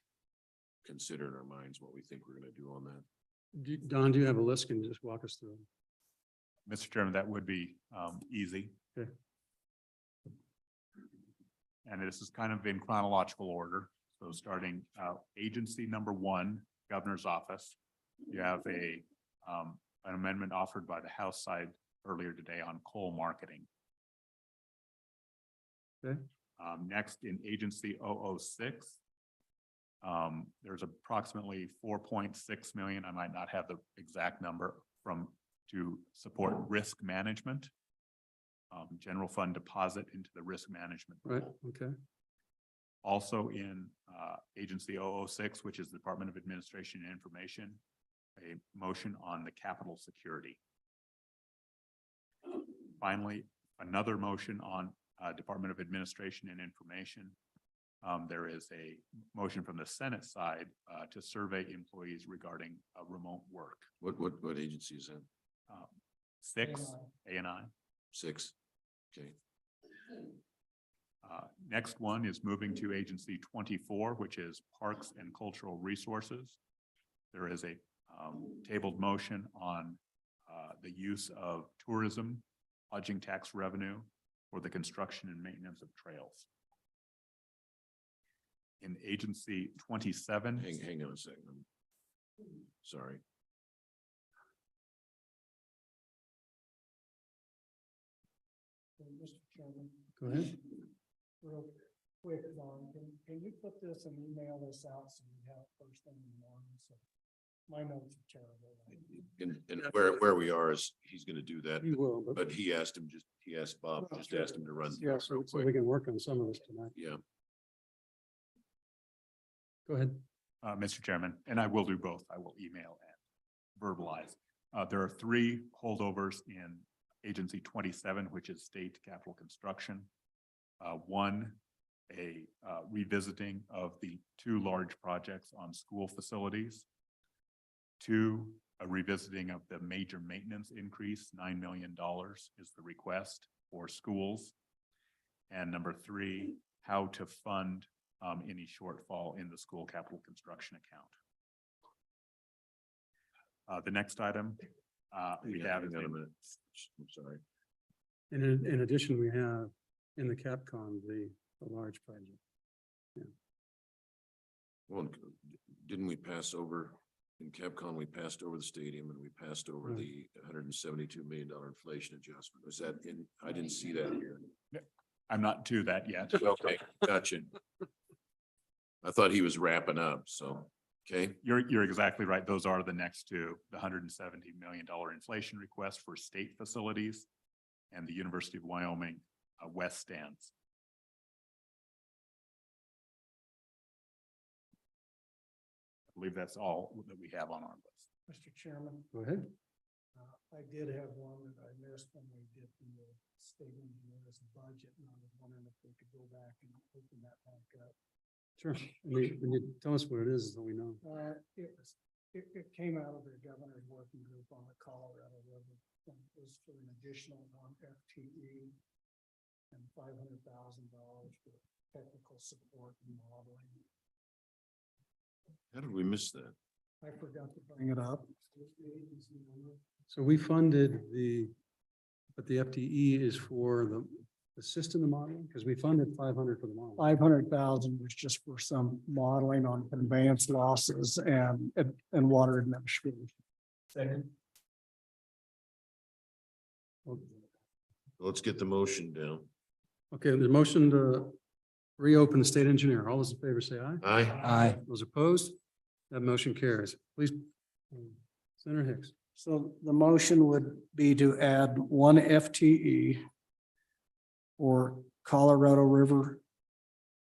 consider in our minds what we think we're going to do on that. Don, do you have a list? Can you just walk us through it? Mr. Chairman, that would be easy. Okay. And this is kind of in chronological order. So starting agency number 1, governor's office, you have an amendment offered by the House side earlier today on coal marketing. Okay. Next, in agency 006, there's approximately 4.6 million. I might not have the exact number to support risk management. General fund deposit into the risk management. Right, pool. okay. Also in agency 006, which is the Department of Administration and Information, a motion on the capital security. Finally, another motion on Department of Administration and Information. There is a motion from the Senate side to survey employees regarding remote work. What agency is that? 6, A&I. 6. Okay. Next one is moving to agency 24, which is Parks and Cultural Resources. There is a tabled motion on the use of tourism, lodging tax revenue for the construction and maintenance of trails. In agency 27. Hang on a second. Sorry. Mr. Chairman. Go ahead. Real quick, Don, can you put this and email this out so we have it first thing in the morning? So my notes are terrible. And where we are is he's gonna do that, You will, but he asked Bob, just asked him to run. through Yeah, it so real we quick. can work on some of this tonight. Yeah. Go ahead. Mr. Chairman, and I will do both. I will email and verbalize. There are 3 holdovers in agency 27, which is state capital construction. One, a revisiting of the 2 large projects on school facilities. 2, a revisiting of the major maintenance increase, $9 million is the request for schools. And number 3, how to fund any shortfall in the school capital construction account. The next item we have is Hang on a minute. I'm sorry. In addition, we have in the Capcom, the large project. Well, didn't we pass over in Capcom, we passed over the stadium and we passed over Right. the $172 million inflation adjustment. Was that in, I didn't see that here. I'm not to that yet. Okay, gotcha. I thought he was wrapping up, so, okay. You're exactly right. Those are the next 2, the $170 million inflation request for state facilities and the University of Wyoming West Stands. I believe that's all that we have on our list. Mr. Chairman, Go ahead. I did have one that I missed when we did the state engineer's budget, and I was wondering if we could go back and open that back up. Sure. When you tell us what it is, so we know. It came out of the governor's working group on the Colorado River. And it was for an additional 1 FTE and $500,000 for technical support and modeling. How did we miss that? I forgot to bring it up. So we funded but the FTE is for the assist in the modeling, because we funded 500 for the model. 500,000 was just for some modeling on conveyance losses and water administration. Second. Let's get the motion down. Okay, the motion to reopen the state engineer. All those in favor say aye. Aye. Aye. Those opposed? That motion carries. Please, Senator Hicks. So the motion would be to add 1 FTE for Colorado River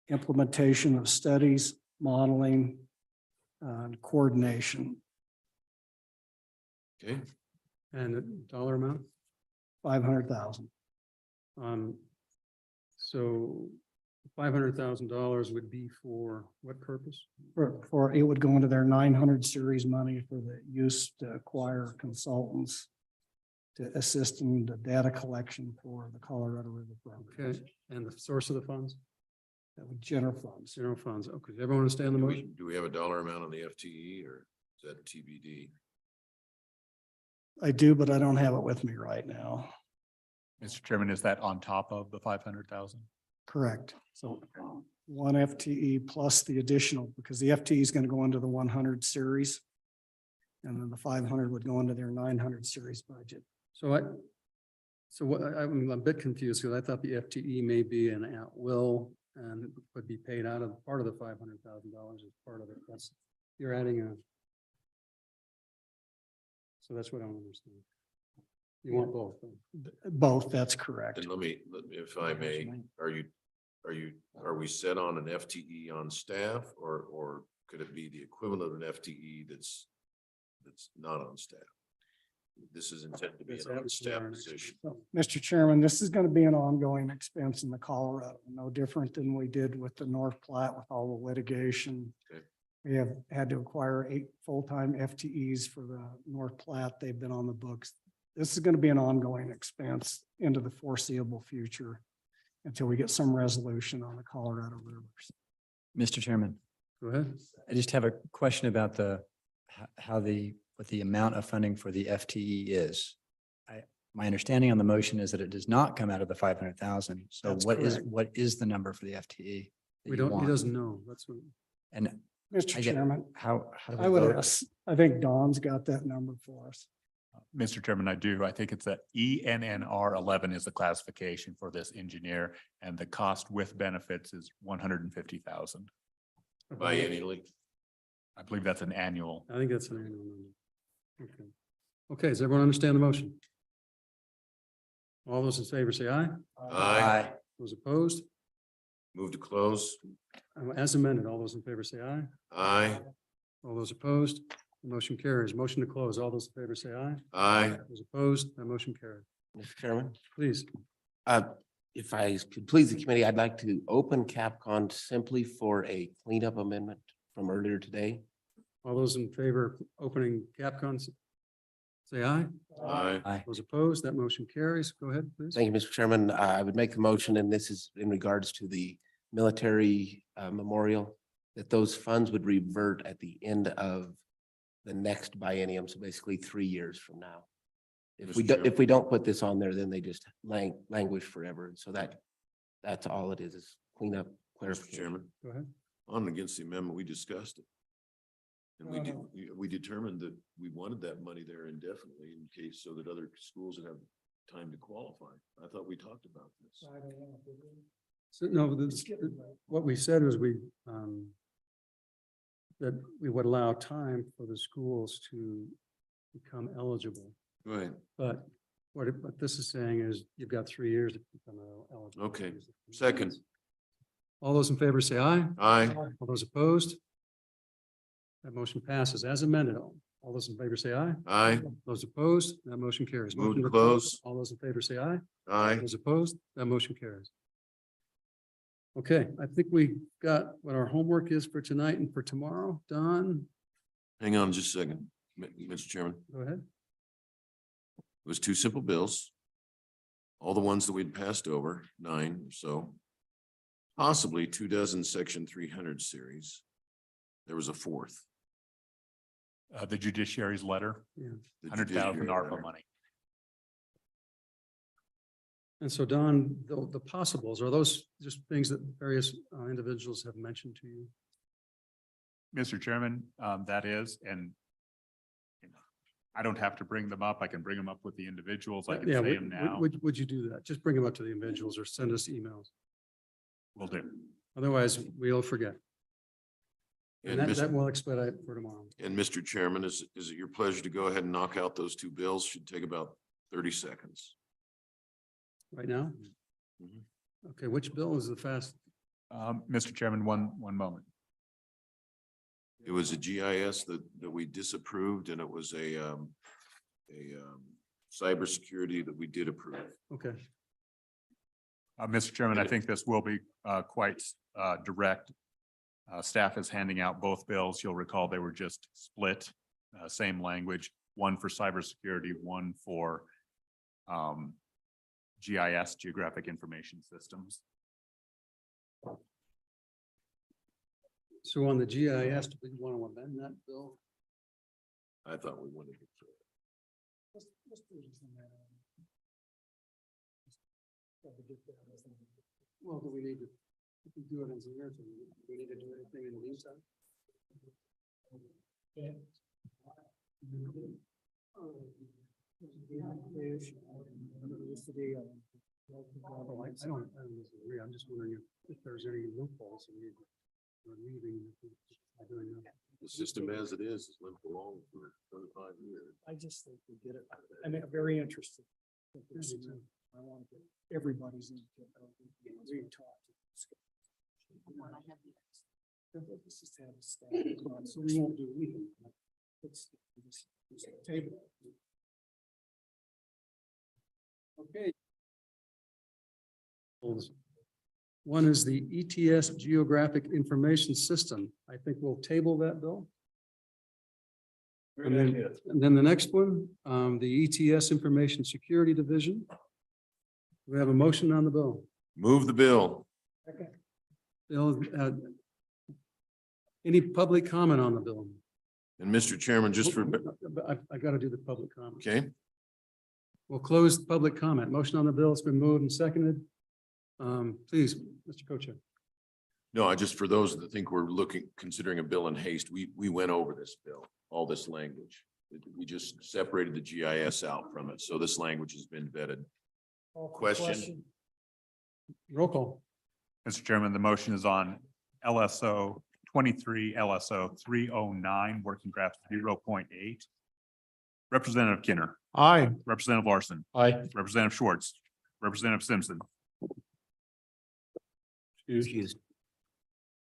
implementation of studies, modeling, and coordination, Okay, And the dollar amount? 500,000. So $500,000 would be for what purpose? For it would go into their 900 series money for the use to acquire consultants to assist in the data collection for the Colorado River program. Okay, and the source of the funds? That would general funds. General funds. Okay, everyone understand the motion? do we have a dollar amount on the FTE or is that TBD? I do, but I don't have it with me right now. Mr. Chairman, is that on top of the 500,000? Correct. So 1 FTE plus the additional, because the FTE is going to go into the 100 series. And then the 500 would go into their 900 series budget. So I'm a bit confused because I thought the FTE may be an at-will and would be paid out of part of the $500,000 as part of it. You're adding a. So that's what I don't understand. You want both. Huh? Both, that's correct. And let me, if I may, are we set on an FTE on staff or could it be the equivalent of an FTE that's not on staff? This is intended to be an on-staff position. Mr. Chairman, this is going to be an ongoing expense in the Colorado, no different than we did with the North Platte with all the litigation. Okay. We have had to acquire 8 full-time FTEs for the North Platte. They've been on the books. This is going to be an ongoing expense into the foreseeable future until we get some resolution on the Colorado rivers. Mr. Chairman, Go ahead. I just have a question about what the amount of funding for the FTE is. My understanding on the motion is that it does not come out of the 500,000. So That's what correct. is the number for the FTE? that We you don't, he want? doesn't know. That's what. And Mr. I get- Chairman, how do we I would vote? ask, I think Don's got that number for us. Mr. Chairman, I do. I think it's a ENNR 11 is the classification for this engineer, and the cost with benefits is 150,000. Biennially. I believe that's an annual. I think that's an annual number. Okay. Okay, does everyone understand the motion? All those in favor say aye. Aye. Those opposed? Move to close. As amended, all those in favor say aye. Aye. All those opposed? The motion carries. Motion to close. All those in favor say aye. Aye. Those opposed? That motion carries. Mr. Chairman, Please. if I could please the committee, I'd like to open CapCon simply for a cleanup amendment from earlier today. All those in favor of opening Capcom, say aye. Aye. Aye. Those opposed? That motion carries. Go ahead, please. Thank you, Mr. Chairman. I would make the motion, and this is in regards to the military memorial, that those funds would revert at the end of the next biennium, so basically 3 years from now. If we don't put this on there, then they just languish forever. And so that's all it is cleanup Mr. clarification. Chairman, Go ahead. on and against the amendment, we discussed it. And we determined that we wanted that money there indefinitely in case so that other schools would have time to qualify. I thought we talked about this. So, no, what we said was that we would allow time for the schools to become eligible. Right. But what this is saying is you've got 3 years to become eligible. Okay. Second. All those in favor say aye. Aye. All those opposed? That motion passes as amended. All those in favor say aye. Aye. Those opposed, that motion carries. Move Motion to close. All those in favor say aye. Aye. Those opposed, that motion carries. Okay, I think we got what our homework is for tonight and for tomorrow. Don, Hang on just a second, Mr. Chairman. go ahead. It was 2 simple bills. All the ones that we'd passed over, 9 or so. Possibly 24 section 300 series. There was a 4th. The judiciary's letter, Yeah. the 100,000 judiciary ARPA letter. money. And so Don, the possibles, are those just things that various individuals have mentioned to you? Mr. Chairman, that is, and you know, I don't have to bring them up. I can bring them up with the individuals. I can Yeah, say them now. would you do that? Just bring them up to the individuals or send us emails. Will do. Otherwise, we'll forget. And And that will expedite for tomorrow. Mr. Chairman, is it your pleasure to go ahead and knock out those 2 bills? Should take about 30 seconds. Right now? Mhm. Okay, which bill is the fast? Mr. Chairman, one moment. It was a GIS that we disapproved, and it was a cybersecurity that we did approve. Okay, Mr. Chairman, I think this will be quite direct. Staff is handing out both bills. You'll recall they were just split, same language, one for cybersecurity, one for GIS, Geographic Information Systems. so on the GIS, do we want to amend that bill? I thought we wanted to. Well, do we need to, if we do it as a year, do we need to do anything in the meantime? I don't disagree. I'm just wondering if there's any loopholes in leaving. by doing that. The system as it is limped along for 25 years. I just think we get it. I mean, I'm very interested. I want to get everybody's input. We talk. This is how it's started. So we won't do anything. Let's table. Okay. One is the ETS Geographic Information System. I think we'll table that, Bill. And then the next one, the ETS Information Security Division. We have a motion on the bill. Move the bill. Bill, any public comment on the bill? And Mr. Chairman, just for, I got to do the public comment. okay, We'll close the public comment. Motion on the bill. It's been moved and seconded. Please, Mr. Kocha. no, I just, for those that think we're considering a bill in haste, we went over this bill, all this language. We just separated the GIS out from it. So this language has been vetted. Question? Roll call. Mr. Chairman, the motion is on LSO 23, LSO 309, working draft 0.8. Representative Kinner. Aye. Representative Larson. Aye. Representative Schwartz. Representative Simpson. Excused.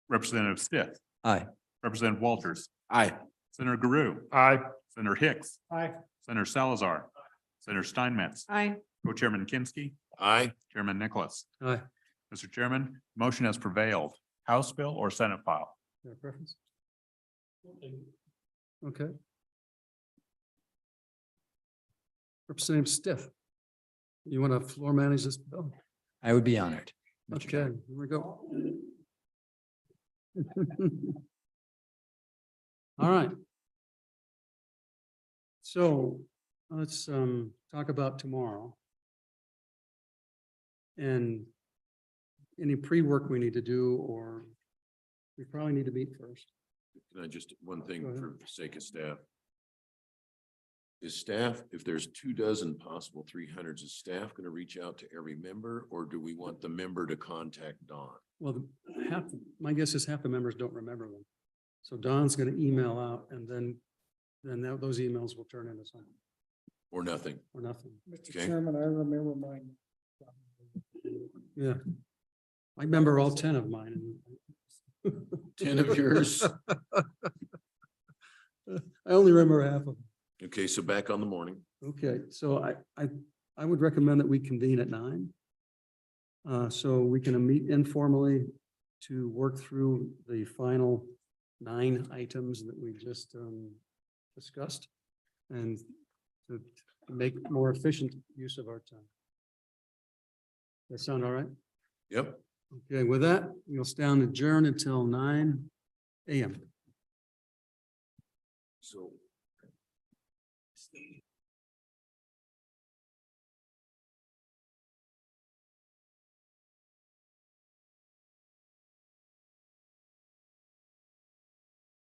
Representative Smith. Aye. Representative Walters. Aye. Senator Guru. Aye. Senator Hicks. Aye. Senator Salazar. Senator Steinmetz. Aye. Co-Chairman Kinsky. Aye. Chairman Nicholas. Aye. Mr. Chairman, motion has prevailed. House bill or Senate file? Your preference? Okay. Representative Stiff. You want to floor manage this bill? I would be honored. Okay, here we go. All right. So let's talk about tomorrow. And any pre-work we need to do, or we probably need to meet first. Can I just, one thing Go ahead. for the sake of staff? Is staff, if there's 24 possible 300s, is staff going to reach out to every member, or do we want the member to contact Dawn? Well, my guess is half the members don't remember them. So Don's going to email out, and then those emails will turn into something Or nothing? or nothing. Mr. Okay. Chairman, I remember mine. Yeah. I remember all 10 of mine. 10 of yours? I only remember half of them. Okay, so back on the morning. Okay, so I would recommend that we convene at 9. So we can meet informally to work through the final 9 items that we just discussed and to make more efficient use of our time. That sound all right? Yep. Okay, with that, we'll stand adjourned until 9 a.m. So